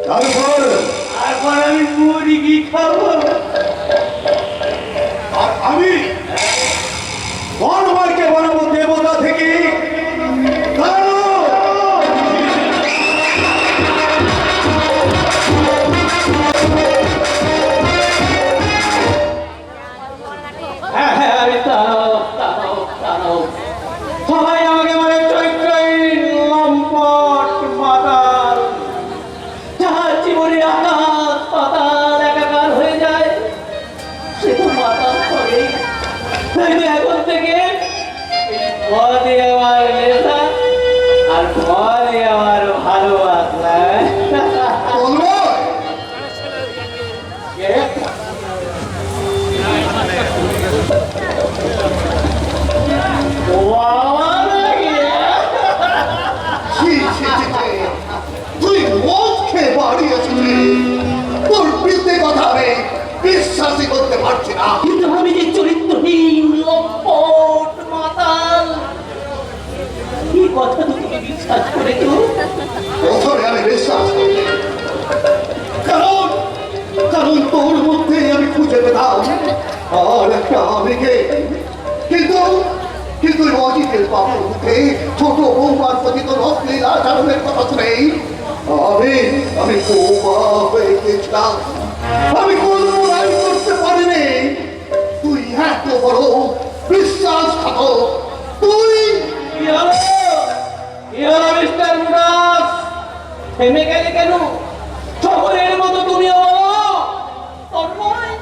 তারপর আমি মুরগি খাবো। আর আমি বনমাইকে বানাবো দেবতা থেকে। হ্যাঁ হ্যাঁ, আমি সবাই আমাকে মানে চৈত্রই লম্পট মাতাল, যার জীবনে আকাশ পাতাল একাকার হয়ে যায় সে তো মাতাল করে। এখন থেকে পদে আমার নেশা আর পদে আমার ভালোবাসা। তুই মদ খেয়ে বাড়িয়েছিলি, তোর বিদ্যে কথা আমি বিশ্বাসই করতে পারছি না। কিন্তু আমি যে চরিত্রহীন লম্পট মাতাল, এই কথা তো তুমি বিশ্বাস করে তো? প্রথমে আমি বিশ্বাস করি, কারণ তোর মধ্যে আমি খুঁজে পেলাম আর একটা আবেগে কিন্তু কিন্তু অজিতের বাবার মুখে ছোট বৌমার প্রতি তোর অশ্লীল আচরণের কথা শুনেই আমি বৌমা হয়ে গেছিলাম। আমি কল্পনাই করতে পারিনি তুই এত বড় বিশ্বাসঘাতক। তুই মিস্টার মুরাদ, থেমে গেলে কেন? শহরের মতো তুমিও তন্ময়,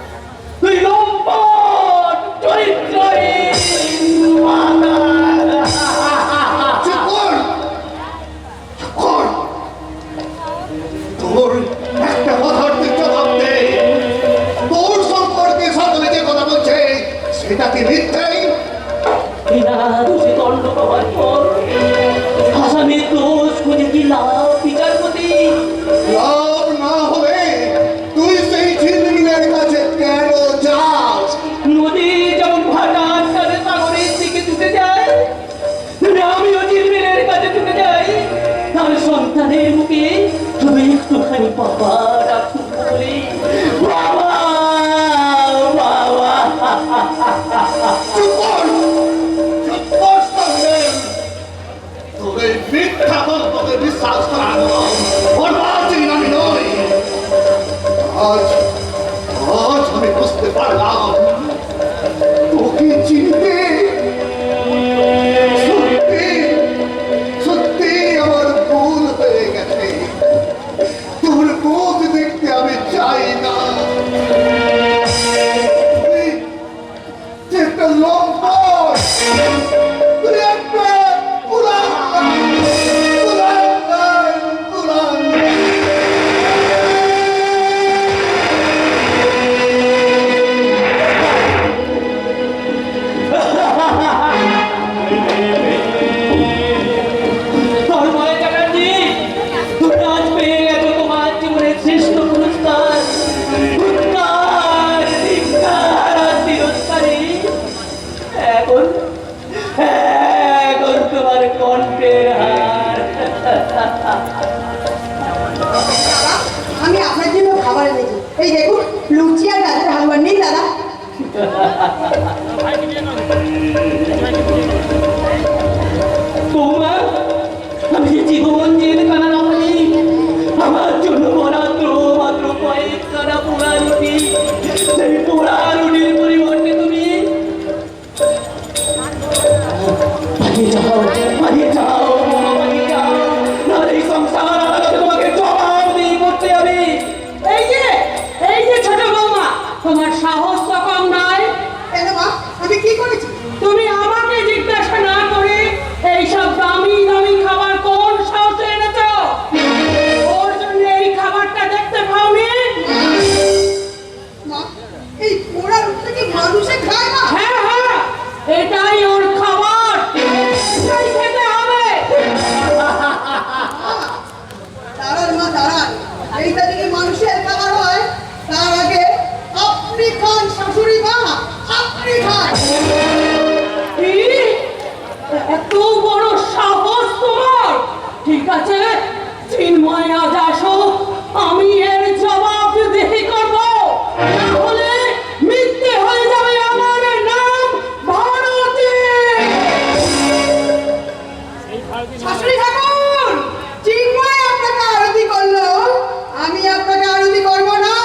তুই লম্পট চরিত্রহীন মাতাল। চুপ কর, চুপ কর। তোর একটা কথার তুই জবাব দে। তোর সম্পর্কে সকলে যে কথা বলছে সেটা কি মিথ্যে? বিনা দোষে দণ্ড পাওয়ার পর আসামির দোষ খুঁজে কি লাভ বিচারপতি? লাভ না হলে তুই সেই ঝিলমিলের কাছে কেন যাস? নদী যেমন ভাটার কাছে সাগরের দিকে ছুটে যায়, তেমনি আমিও ঝিলমিলের কাছে ছুটে যাই তার সন্তানের মুখে শুধু একটুখানি বাবা ডাকু বলে বাবা বাবা। চুপ কর, চুপ কর সাহেব। তোর এই মিথ্যা গল্পকে বিশ্বাস করানো অর্বাচীন আমি নই। আজ আজ আমি বুঝতে পারলাম তোকে চিনতে সত্যি সত্যি আমার ভুল হয়ে গেছে। তোর বোধ দেখতে আমি চাই না। তুই একটা লম্পট, তুই একটা তন্ময় চ্যাটার্জি, তুমি আজ পেয়ে গেছো তোমার জীবনের শ্রেষ্ঠ পুরস্কার। ধিক্কার, ধিক্কার আর তিরস্কারী। এখন এখন তোমার কণ্ঠের হার। দাদা, আমি আপনার জন্য খাবার এনেছি। এই দেখুন, লুচি আর গাজর হালুয়া নিন দাদা। বৌমা, আমি যে জীবন জেলখানা না পাই, আমার জন্য বরাদ্দ মাত্র কয়েক কানা পোড়া রুটি। সেই পোড়া রুটির পরিবর্তে তুমি পালিয়ে যাও, পালিয়ে যাও, বৌমা, পালিয়ে যাও। নাহলে এই সংসার আদালতে তোমাকে জবাবদিহি করতে হবে। এই যে ছোট বৌমা, তোমার সাহস তো কম নয়। কেন মা, আমি কি করেছি? তুমি আমাকে জিজ্ঞাসা না করে এইসব দামি দামি খাবার কোন সাহসে এনেছো? ওর জন্য এই খাবারটা দেখতে পাওনি? মা, এই পোড়া রুটিটা কি মানুষে খায় না? হ্যাঁ হ্যাঁ, এটাই ওর খাবার, এটাই খেতে হবে। দাঁড়ান মা, দাঁড়ান। এইটা যদি মানুষের খাবার হয় তার আগে আপনি খান শাশুড়ি মা, আপনি খান। কি? এত বড় সাহস তোমার? ঠিক আছে, চিন্ময় আজ আসো, আমি এর জবাবদিহি করব। না হলে মিথ্যে হয়ে যাবে আমার নাম ভারতী। শাশুড়ি ঠাকুর, চিন্ময় আপনাকে আরতি করলো, আমি আপনাকে আরতি করবো না।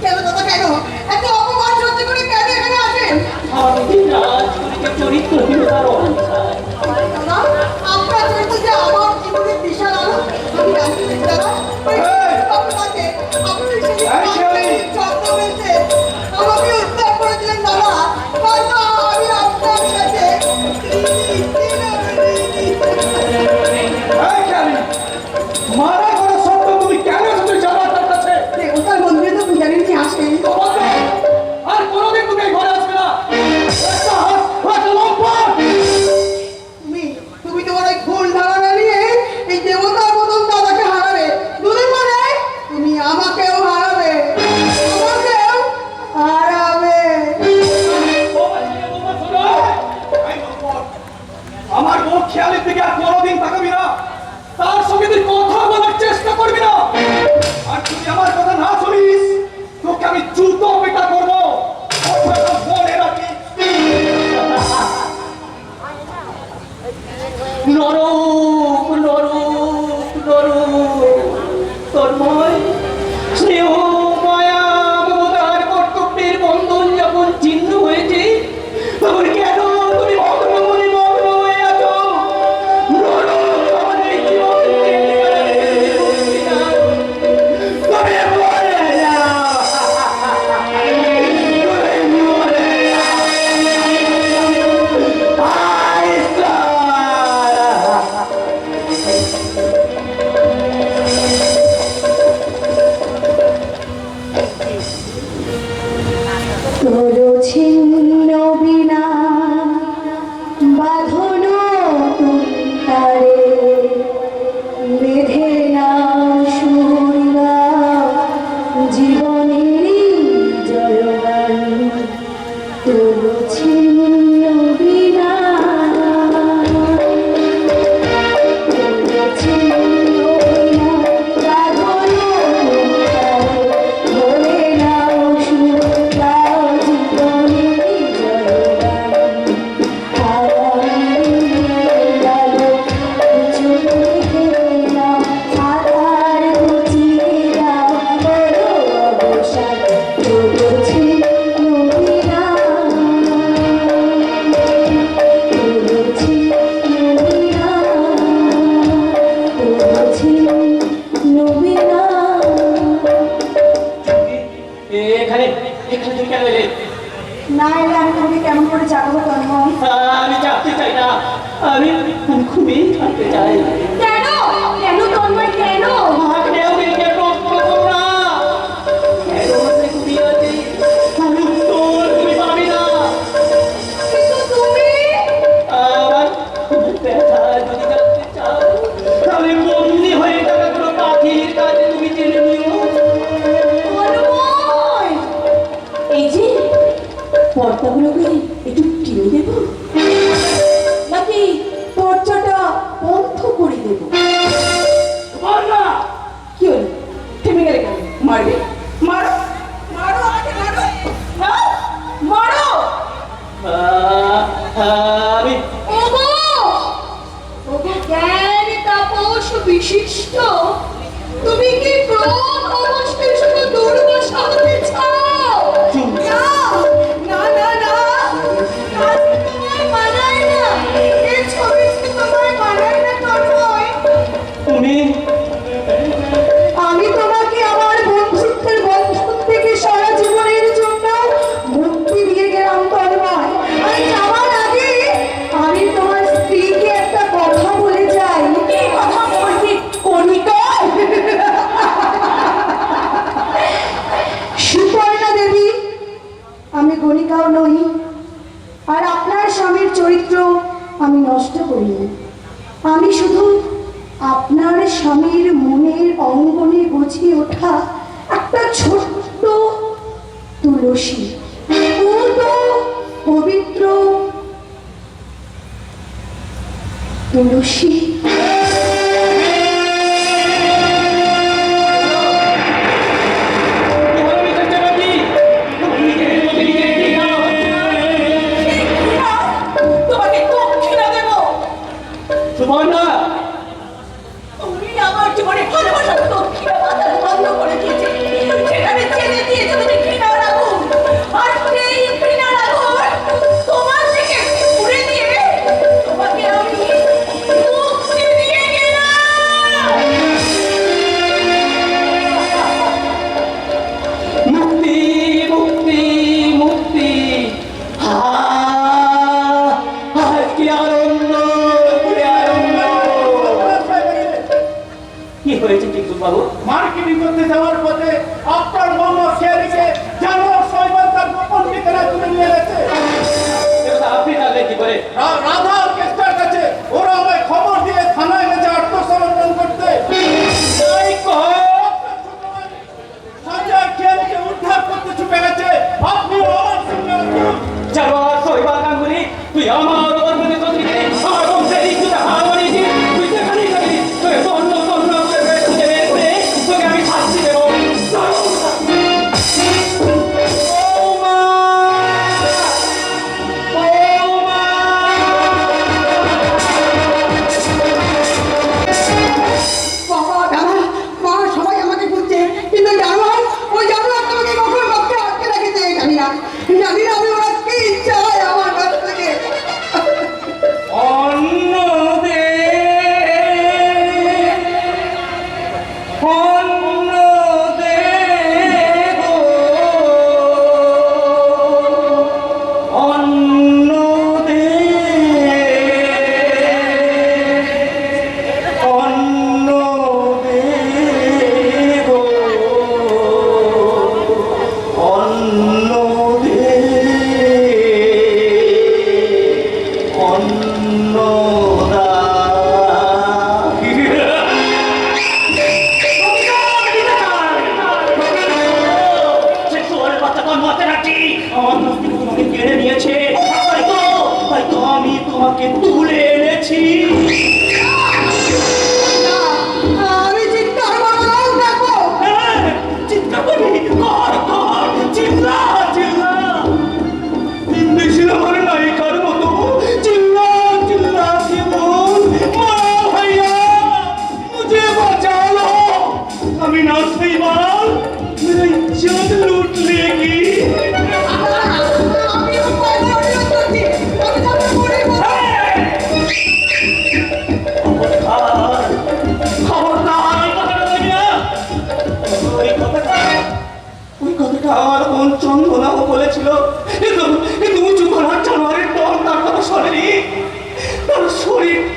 কেন দাদা, কেন এত অপমান সহ্য করে কেন এখানে আসেন? ভারতী রাজপুরীকে চরিত্রহীনতার অহিংসায় দাদা, আপনার চরিত্র যে আমার জীবনের বিশাল আলো, আমি জানতে চাই দাদা। ওই আপনাকে, আপনি সেই চক্র বেঁধে আমাকে উদ্ধার করে দিলেন দাদা। হয়তো আমি আপনার কাছে মারা করা সত্ত্বেও তুমি কেন এসেছো জামাতার কাছে? দেবতার মন্দিরে তো পূজারীর কি আসেন? তোমাকে আর কোনোদিন তুমি এই ঘরে আসবে না। একটা লম্পট। তুমি তোমার ওই ভুল ধারণা নিয়ে এই দেবতার মতন দাদাকে হারাবে। দুদিন পরে তুমি আমাকেও হারাবে, আমাকেও হারাবে। আমার বউ খেয়ালের দিকে আর কোনোদিন তাকাবি না, তার সঙ্গে তুই কথা বলার চেষ্টা করবি না। আর যদি আমার কথা না শুনিস তোকে আমি জুতো পেটা করবো। কথাটা মনে রাখিস। নরক নরক নরক তন্ময় স্নেহ মায়া মমতার কর্তব্যের বন্ধন যখন ছিন্ন হয়েছে তখন কেন তুমি মগ্ন মনে মগ্ন হয়ে আছো নরক আমাদের জীবন থেকে মুক্তি দাও। তুমি মরে যাও তুমি মরে যাও আইসা তোর ছিন্ন বিনা বাঁধন তারে বেঁধে না শুনবা জীবনেরই জয়গান তোর ছিন্ন বিনা তোর ছিন্ন বিনা বাঁধন তারে ভোলে না শুনবা জীবনেরই জয়গান এখানে এখানে তুমি কেন এলে না এলে আমি তোমাকে কেমন করে জাগাবো তন্ময়? আমি চাপতে চাই না আমি খুবই থাকতে চাই কেন কেন তন্ময় কেন? আপনি আমাকে প্রশ্ন করো না কেন বলতে তুমি আছে আমি উত্তর তুমি পাবে না কিন্তু তুমি আমার ব্যথা যদি জানতে চাও তাহলে বন্দি হয়ে থাকা কোনো পাখির কাছে তুমি জেনে নিও তন্ময় এই যে পর্দাগুলোকে একটু টেনে দেবো নাকি দরজাটা বন্ধ করে দেবো? না কি হলো থেমে গেলে কেন? মারবে মারো মারো আগে মারো না মারো আমি ওগো ওগো জ্ঞান তাপস বিশিষ্ট তুমি কি ক্রোধ অমস্তিষ্ক দুর্দশা হতে চাও? না না না না আজ তোমায় মানায় না এই ছবিটি তোমায় মানায় না তন্ময়। তুমি আমি তোমাকে আমার বন্ধুত্বের বন্ধন থেকে সারা জীবনের জন্য মুক্তি দিয়ে গেলাম তন্ময়। আমি যাওয়ার আগে আমি তোমার স্ত্রীকে একটা কথা বলে যাই। কি কথা বলছি কণিকা? সুপর্ণা দেবী, আমি গণিকাও নই আর আপনার স্বামীর চরিত্র আমি নষ্ট করিনি। আমি শুধু আপনার স্বামীর মনের অঙ্গনে গজিয়ে ওঠা একটা ছোট্ট তুলসী পূর্ণ পবিত্র তুলসী। তোমাকে দক্ষিণা দেব। সুবর্ণা তুমি আমার জীবনে ভালোবাসার দক্ষিণা বাতাস বন্ধ করে দিয়েছে। সেখানে ছেড়ে দিয়েছে তুমি ঘৃণার আগুন। আর সেই ঘৃণার আগুন তোমার থেকে উড়ে দিয়ে তোমাকে আমি মুক্তি দিয়ে গেলাম। মুক্তি মুক্তি মুক্তি কি আনন্দ কি আনন্দ কি হয়েছে কিন্তু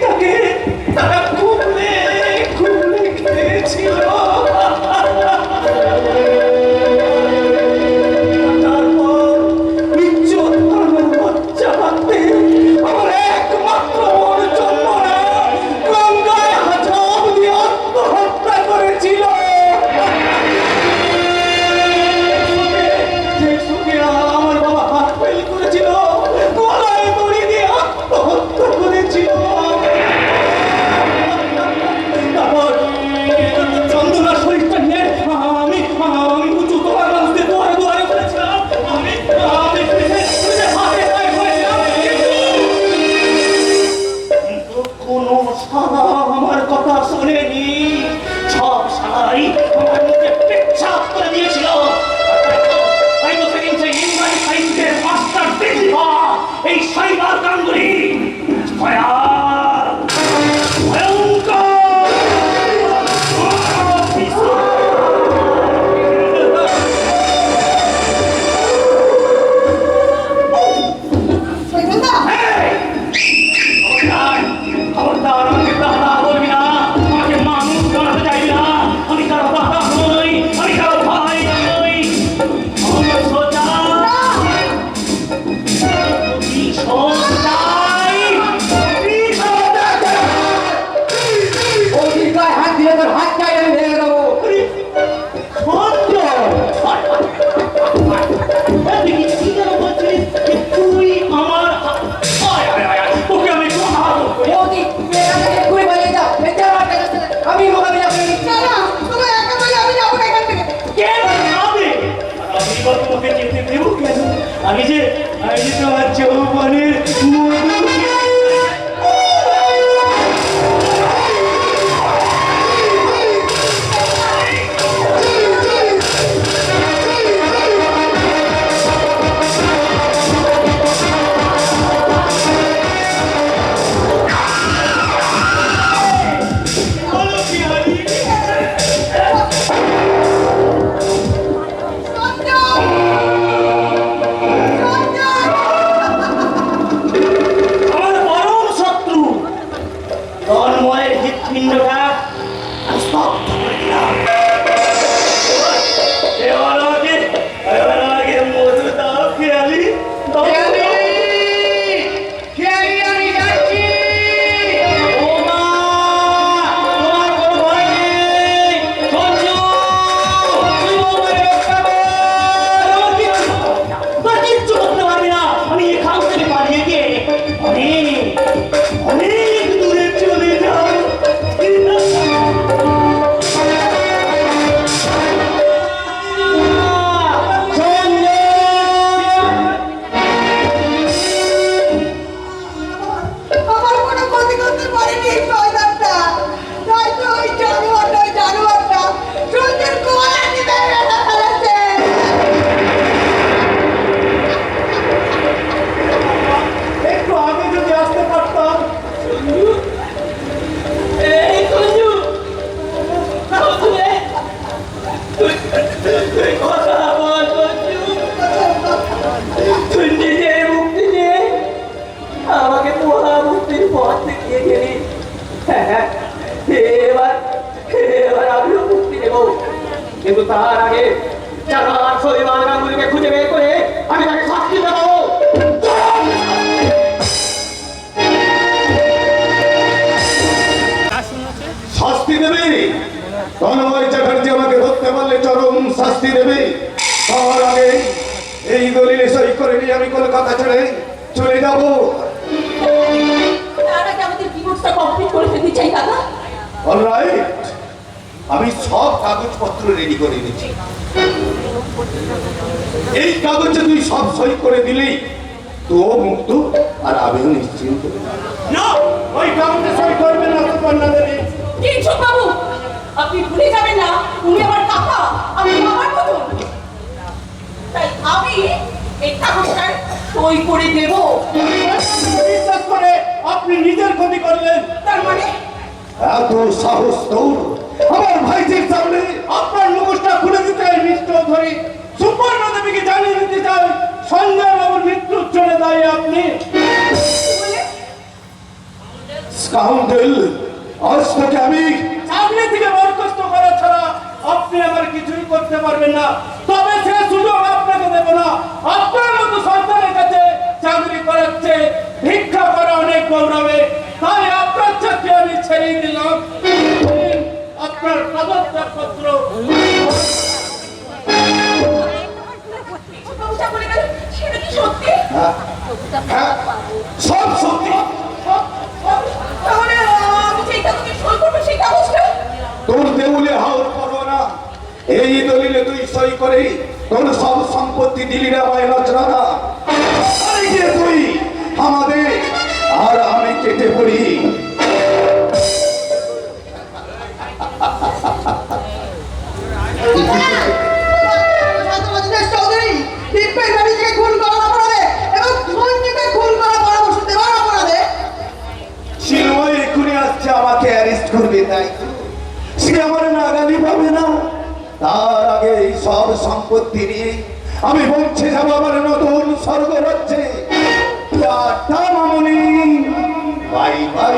মেয়েটাকে তারা খুবলে খুবলে খেয়েছিল। তারপর ইজ্জত আমার বাচ্চা বাঁধতে আমার একমাত্র ওর জন্য না গঙ্গায় হাজার দিয়ে আত্মহত্যা করেছিল। যে সুখে আমার বাবা হাত ফেল করেছিল, গলায় দড়ি দিয়ে আত্মহত্যা করেছিল। তারপর চন্দনার শরীরটা নিয়ে আমি উঁচু তোমার মানুষদের দুয়ারে দুয়ারে করেছিলাম। আমি হাতে পায়ে করেছিলাম, কিন্তু কোনো সারা আমার কথা শোনেনি। সব সারাই আমার মুখে পেচ্ছাপ করে দিয়েছিল। তাই তো সেদিন সেই ইংরাজি সাহিত্যের মাস্টার দিদিমা এই সাইবার গাঙ্গুলি ভয়ঙ্কর সৈকতদা, খবরদার আমাকে দাদা বলবি না, আমাকে মানুষ বানাতে চাইবি না। আমি কারো দাদা নই, আমি কারো ভাই নই। আমি সোজা বৌদির গায়ে হাত দিলে তোর হাত চাই আমি ভেঙে দেবো। তুই আমার ওকে আমি বৌদি মেয়েটাকে এক্ষুনি পালিয়ে যাও, বেঁচে আমার কাছে থেকে। আমি মোকাবিলা করে নিচ্ছি। না না, তুমি একা বলে আমি যাবো না এখান থেকে। তোমাকে যেতে দেবো কেন? আমি যে তোমার যৌবনের আমার পরম শত্রু তন্ময়ের হৃৎপিণ্ডটা আমি স্তব্ধ করে দিলাম। এবার আমাকে মধু দাও খেয়ালি। আমি যাচ্ছি। ও মা, তোমার কোনো ভয় নেই। সঞ্জু, তুই বৌমাকে রক্ষা কর। আমার কিচ্ছু করতে পারবি না। আমি এখান থেকে পালিয়ে গিয়ে অনেক দূরে চলে যাও। আমার কোনো ক্ষতি করতে পারেনি এই শয়তানটা। তাই তো ওই জানোয়ারটা সূর্যের গলা টিপে মেরে ফেলেছে। একটু আগে যদি আসতে পারতাম। এই সঞ্জু, সঞ্জু রে, তুই কথা বল সঞ্জু। তুই নিজের মুক্তি নিয়ে আমাকে মহা মুক্তির পথ দেখিয়ে গেলি। হ্যাঁ, এবার আমিও মুক্তি নেব, কিন্তু তার আগে জানার শৈবাল গাঙ্গুলিকে খুঁজে বের করে আমি তাকে শাস্তি দেবো। শাস্তি দেবে তন্ময় চ্যাটার্জি আমাকে ধরতে পারলে চরম শাস্তি দেবে। তার আগে এই দলিলে সই করে নিয়ে আমি কলকাতা ছেড়ে চলে যাব। তার আগে আমাদের ডিভোর্সটা কমপ্লিট করে ফেলতে চাই দাদা। অলরাইট, আমি সব কাগজপত্র রেডি করে নিচ্ছি। এই কাগজে তুই সব সই করে দিলেই তুও মুক্ত আর আমিও নিশ্চিন্ত। না, ওই কাগজে সই করবে না সুপর্ণা দেবী। কিছু বাবু, আপনি ভুলে যাবেন না উনি আমার কাকা, আমি আমার মতন। তাই আমি এই কাগজটায় সই করে দেব। বিশ্বাস করে আপনি নিজের ক্ষতি করলেন। তার মানে এত সাহস তোর আমার ভাইজির সামনে আপনার মুখোশটা খুলে দিতে নিশ্চয় ধরি সুপর্ণা দেবীকে জানিয়ে দিতে চাই সঞ্জয় বাবুর মৃত্যুর জন্য দায়ী আপনি। স্কাউন্ডেল, আজ তোকে আমি সামনে থেকে বরখাস্ত করা ছাড়া আপনি আমার কিছুই করতে পারবেন না। তবে সে সুযোগ আপনাকে দেব না। আপনার মতো সন্তানের কাছে চাকরি করাচ্ছে ভিক্ষা করা অনেক গৌরবে, তাই আপনার চাকরি আমি ছেড়ে দিলাম। আপনার পদত্যাগপত্র। বাবুটা বলে গেল, সেটা কি সত্যি? হ্যাঁ, সব সত্যি। তাহলে আমি যেই কাগজে সই করবো সেই কাগজটা তোর দেউলে হাওর করবো না। এই দলিলে তুই সই করে তোর সব সম্পত্তি দিলি না ভাই নজরানা। এই যে তুই আমাদের, আর আমি কেটে পড়ি। চৌধুরী দীপের বাড়িকে খুন করার অপরাধে এবং সঞ্জীবকে খুন করার পরামর্শ দেওয়ার অপরাধে চিন্ময় এক্ষুনি আসছে আমাকে অ্যারেস্ট করবে, তাই তো? সে আমার নাগালি পাবে না। তার আগে এই সব সম্পত্তি নিয়ে আমি পৌঁছে যাবো আমার নতুন স্বর্গ রাজ্যে। টাটা মামনি, বাই বাই।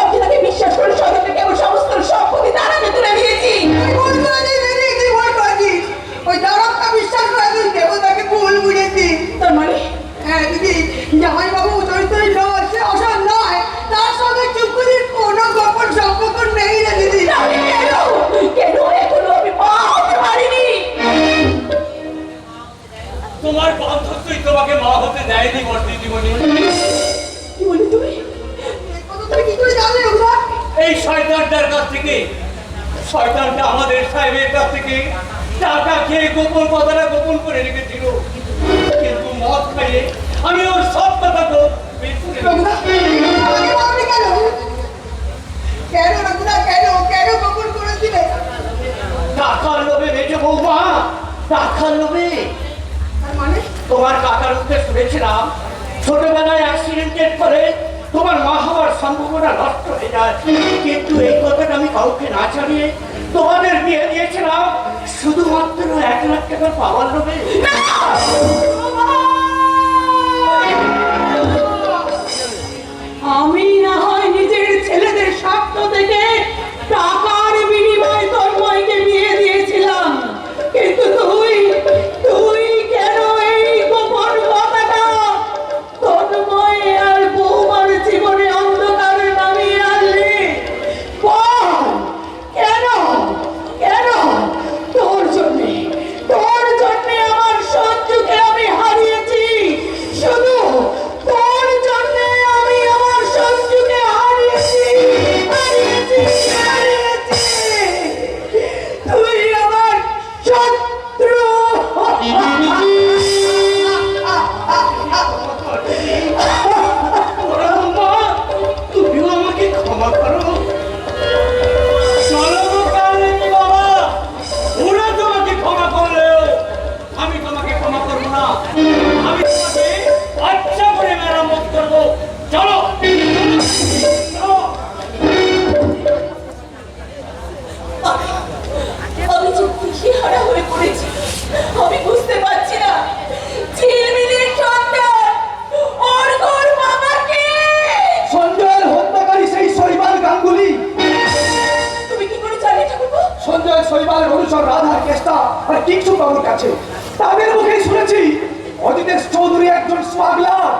আমি তাকে বিশ্বাস করে সদরে কেবল সমস্ত সম্পত্তি তার আগে তুলে দিয়েছি। তুই ভুল করেছিস দিদি, তুই ভুল করেছিস। ওই দারোগা বিশ্বাস করে তুই কেবল তাকে ভুল বুঝেছিস। তার মানে হ্যাঁ দিদি, জামাইবাবু চরিত্রের নয়, সে অসৎ নয়, তার সঙ্গে চুক্তির কোনো গোপন সম্পর্ক নেই রে দিদি। আমি কেন এখনো আমি মা হতে পারিনি? তোমার বান্ধবই তোমাকে মা হতে দেয়নি বর্তি জীবনে। কি বলি তুমি? এই কথা তুই কি করে জানলি ওগুলা? এই শয়তানটার কাছ থেকে, শয়তানটা আমাদের সাহেবের কাছ থেকে টাকা খেয়ে গোপন কথাটা গোপন করে রেখেছিল, কিন্তু মদ খাইয়ে আমি ওর সব কথা তো বের করে দিলাম। রঘুদা, আমাকে বলবি কেন? কেন রঘুদা, কেন কেন গোপন করেছিলে? টাকার লোভে বেঁচে বৌমা, টাকার লোভে। তার মানে তোমার কাকার মুখে শুনেছিলাম ছোটবেলায় অ্যাক্সিডেন্টের ফলে তোমার মা হওয়ার সম্ভাবনা নষ্ট হয়ে যায়, কিন্তু এই কথাটা আমি কাউকে না জানিয়ে তোমাদের বিয়ে দিয়েছিলাম শুধুমাত্র 1 লাখ টাকা পাওয়ার লোভে। আমি না হয় নিজের ছেলেদের স্বার্থ থেকে টাকার বিনিময়ে তন্ময়কে বিয়ে দিয়েছিলাম, কিন্তু তুই কেন এই গোপন কথাটা তন্ময় আর বৌমার জীবনে অন্ধকার নামিয়ে আনলি? বল, কেন কেন? তোর জন্যে আমার সঞ্জুকে আমি হারিয়েছি। শুধু তোর জন্যে আমি আমার সঞ্জুকে হারিয়েছি। তুই আমার শত্রু। মা, তুমিও আমাকে ক্ষমা করো। চলো কালে বাবা, ওরা তোমাকে ক্ষমা করলেও আমি তোমাকে ক্ষমা করবো না। আমি তোমাকে বাচ্চা করে মেরামত করবো। চলো চলো। আমি যে দিশেহারা হয়ে পড়েছি, আমি বুঝতে পারছি না ঝিলমিলের সন্তান ওর বাবাকে। সঞ্জয়ের হত্যাকারী সেই শৈবাল গাঙ্গুলি। তুমি কি করে জানলে ঠাকুরপো? সঞ্জয় শৈবালের অনুসর রাধার কেষ্টা আর টিকসু বাবুর কাছে তাদের মুখেই শুনেছি অজিতেশ চৌধুরী একজন স্মাগলার,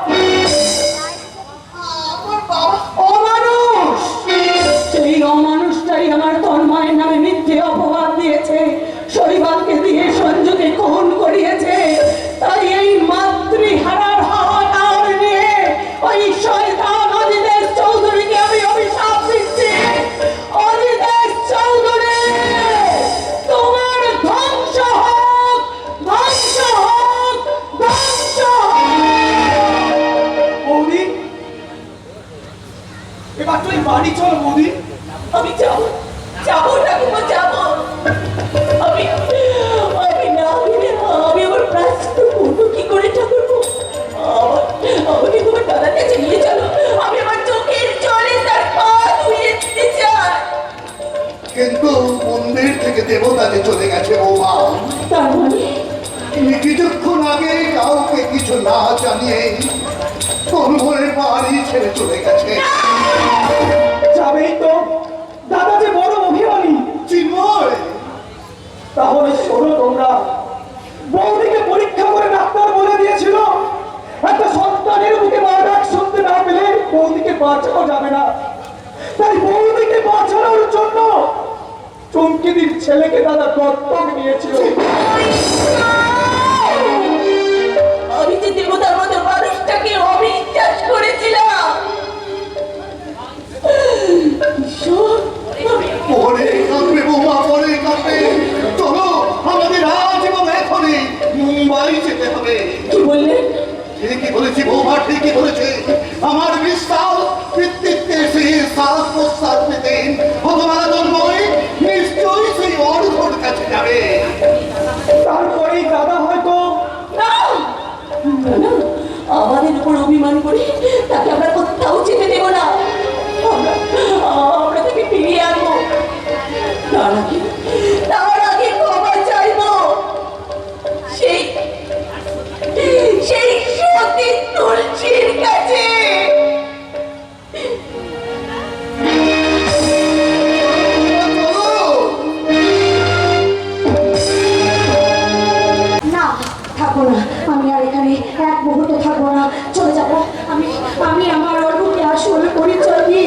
আমার বাবা অমানুষ। সেই অমানুষটাই আমার তন্ময়ের নামে মিথ্যে অপবাদ দিয়েছে, শৈবালকে দিয়ে সঞ্জুকে খুন করিয়েছে। তাই এই মাতৃহারার হাহাকার নিয়ে ওই শয়তান অজিতেশ চৌধুরীকে আমি অভিশাপ দিচ্ছি। অজিতেশ চৌধুরী, তোমার ধ্বংস হোক, ধ্বংস হোক, ধ্বংস হোক। বৌদি এবার তুই বাড়ি চল বৌদি। আমি যাবো ঠাকুমা, যাবো। আমি না হলে না জানিয়ে তন্ময়ের বাড়ি ছেড়ে চলে গেছে। যাবেই তো, দাদা যে বড় অভিমানী। চিন্ময়, তাহলে শোনো তোমরা, বৌদিকে পরীক্ষা করে ডাক্তার বলে দিয়েছিল একটা সন্তানের মুখে মা ডাক শুনতে না পেলে বৌদিকে বাঁচানো যাবে না। তাই বৌদিকে বাঁচানোর জন্য চমকিদির ছেলেকে দাদা দত্তক নিয়েছিল। আমি যে দেবতার মতো মানুষটাকে অবিশ্বাস করেছিলাম। পরে কাঁদবে বৌমা, পরে কাঁদবে। চলো, আমাদের আজ এবং এখনই মুম্বাই যেতে হবে। কি বললেন? ঠিকই বলেছি বৌমা, ঠিকই বলেছে। আমার বিশ্বাস কৃতিত্বে সেই শ্বাস প্রশ্বাস পেতেন ভগবান তন্ময় নিশ্চয়ই সেই অর্ঘর কাছে যাবে। তারপরেই দাদা হয়তো না, না, আমাদের উপর অভিমান করে তাকে আমরা কোথাও যেতে দেব না। আমরা তাকে ফিরিয়ে আনবো। তার আগে ক্ষমা চাইবো সেই সেই সতী তুলসীর কাছে। না, থাকবো না। আমি আর এখানে এক মুহূর্ত থাকবো না, চলে যাবো। আমি আমার অর্ঘকে আসল পরিচয় দিয়ে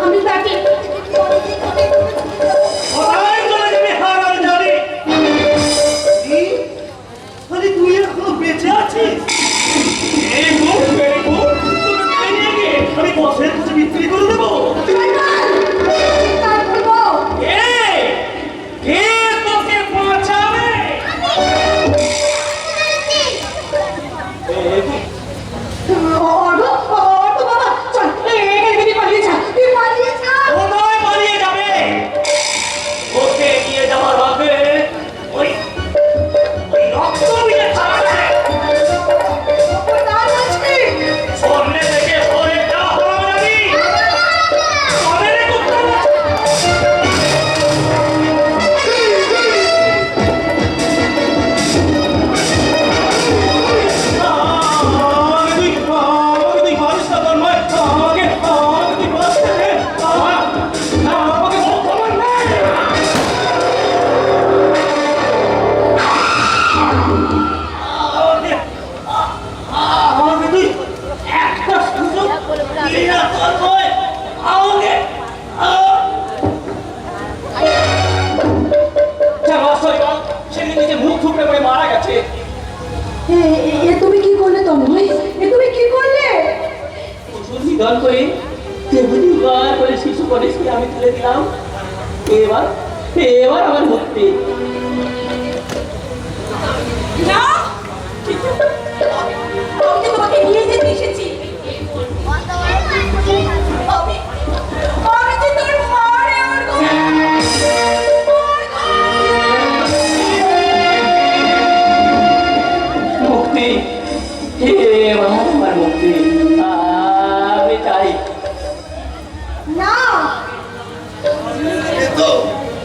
আমি তাকে কোথায় চলে যাবি হারাম জানি? আরে তুই এখনো বেঁচে আছিস? এই মুখ এই মুখ তোকে মেরে নিয়ে গিয়ে আমি বসের কাছে বিক্রি করে দেবো। কে তোকে বাঁচাবে? কোথায় পালিয়ে যাবে? ওকে নিয়ে যাওয়ার আগে ওই রক্ত নিয়ে থাকবে। সামনে থেকে সরে যা হারামজাদি। সামনে রে কুত্তা। আমাকে তুই মারিস না তন্ময়। আমাকে তুই বাঁচতে দে। আমাকে খবর নেই। আমাকে তুই একটা সুযোগ দিলি না তন্ময়। আমাকে সেদিন নিজে মুখ থুবড়ে পড়ে মারা গেছে। তুমি কি করলে তন্ময়? তুমি কি করলে? ওষুধ নিধন করে দেবদুর্গার করে শিশু গণেশকে আমি তুলে দিলাম। এবার আমার মুক্তি। না, আমি তোমাকে নিয়ে যেতে এসেছি। আমি যে তোর মারে মুক্তি, এবার আমার মুক্তি। আমি চাই। না,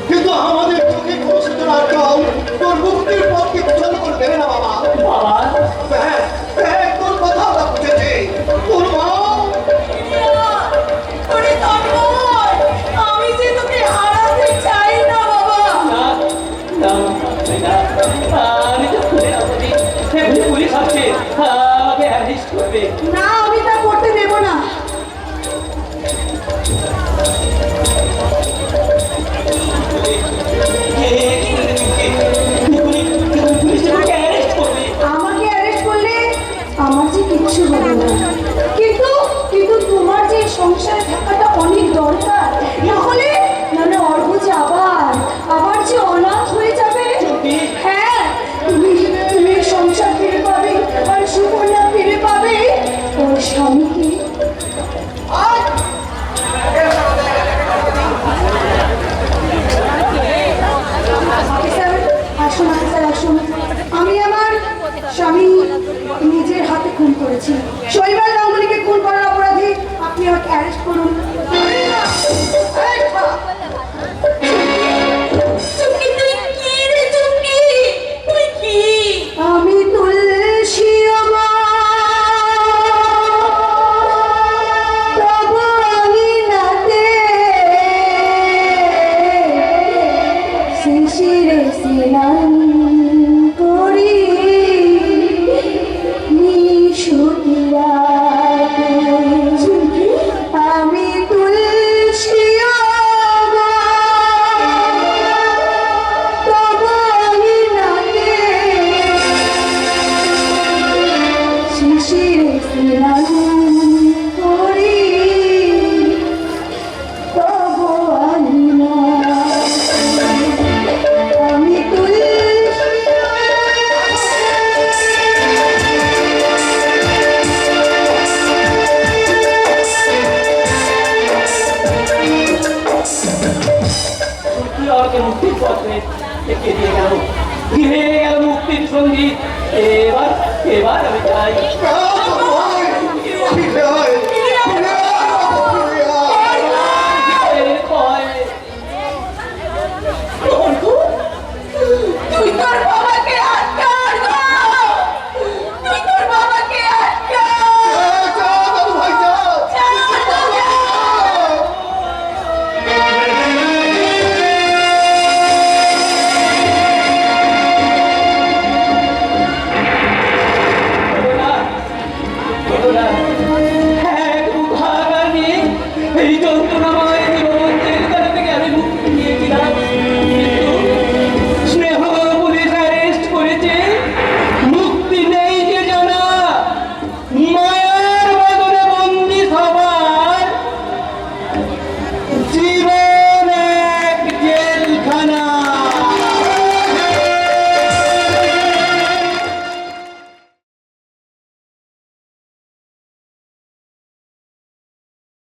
কিন্তু আমাদের চোখে কোনো সূচনা চাও তোর মুক্তির পথকে চালু করে দেবে না বাবা। বাবা, তোর কথা আমরা বুঝেছি। তোর মা আমি যে তোকে হারাতে চাই না বাবা। আমি তো খুলে আসছি। পুলিশ আসছে, আমাকে অ্যারেস্ট করবে। না, আমি তা করতে দেব না। পুলিশ আমাকে অ্যারেস্ট করবে। আমাকে অ্যারেস্ট করলে আমার যে কিচ্ছু হবে না, কিন্তু তোমার যে সংসারে থাকাটা অনেক দরকার। নাহলে অর্ঘ যে আবার যে অনাথ হয়ে যাবে। হ্যাঁ, তুমি সংসার ফিরে পাবে আর সুকন্যা ফিরে পাবে ওর স্বামীকে। আসুন অফিসার, আসুন। আমি আমার স্বামী নিজের হাতে খুন করেছি। শৈবাল গাঙ্গুলিকে খুন করার অপরাধে আপনি আমাকে অ্যারেস্ট করুন। চুমকি, তুই কি রে? চুমকি, তুই কি? আমি তুলসী আমার ভক্তির সঙ্গীত। এবার এবার আমি চাই ভগবান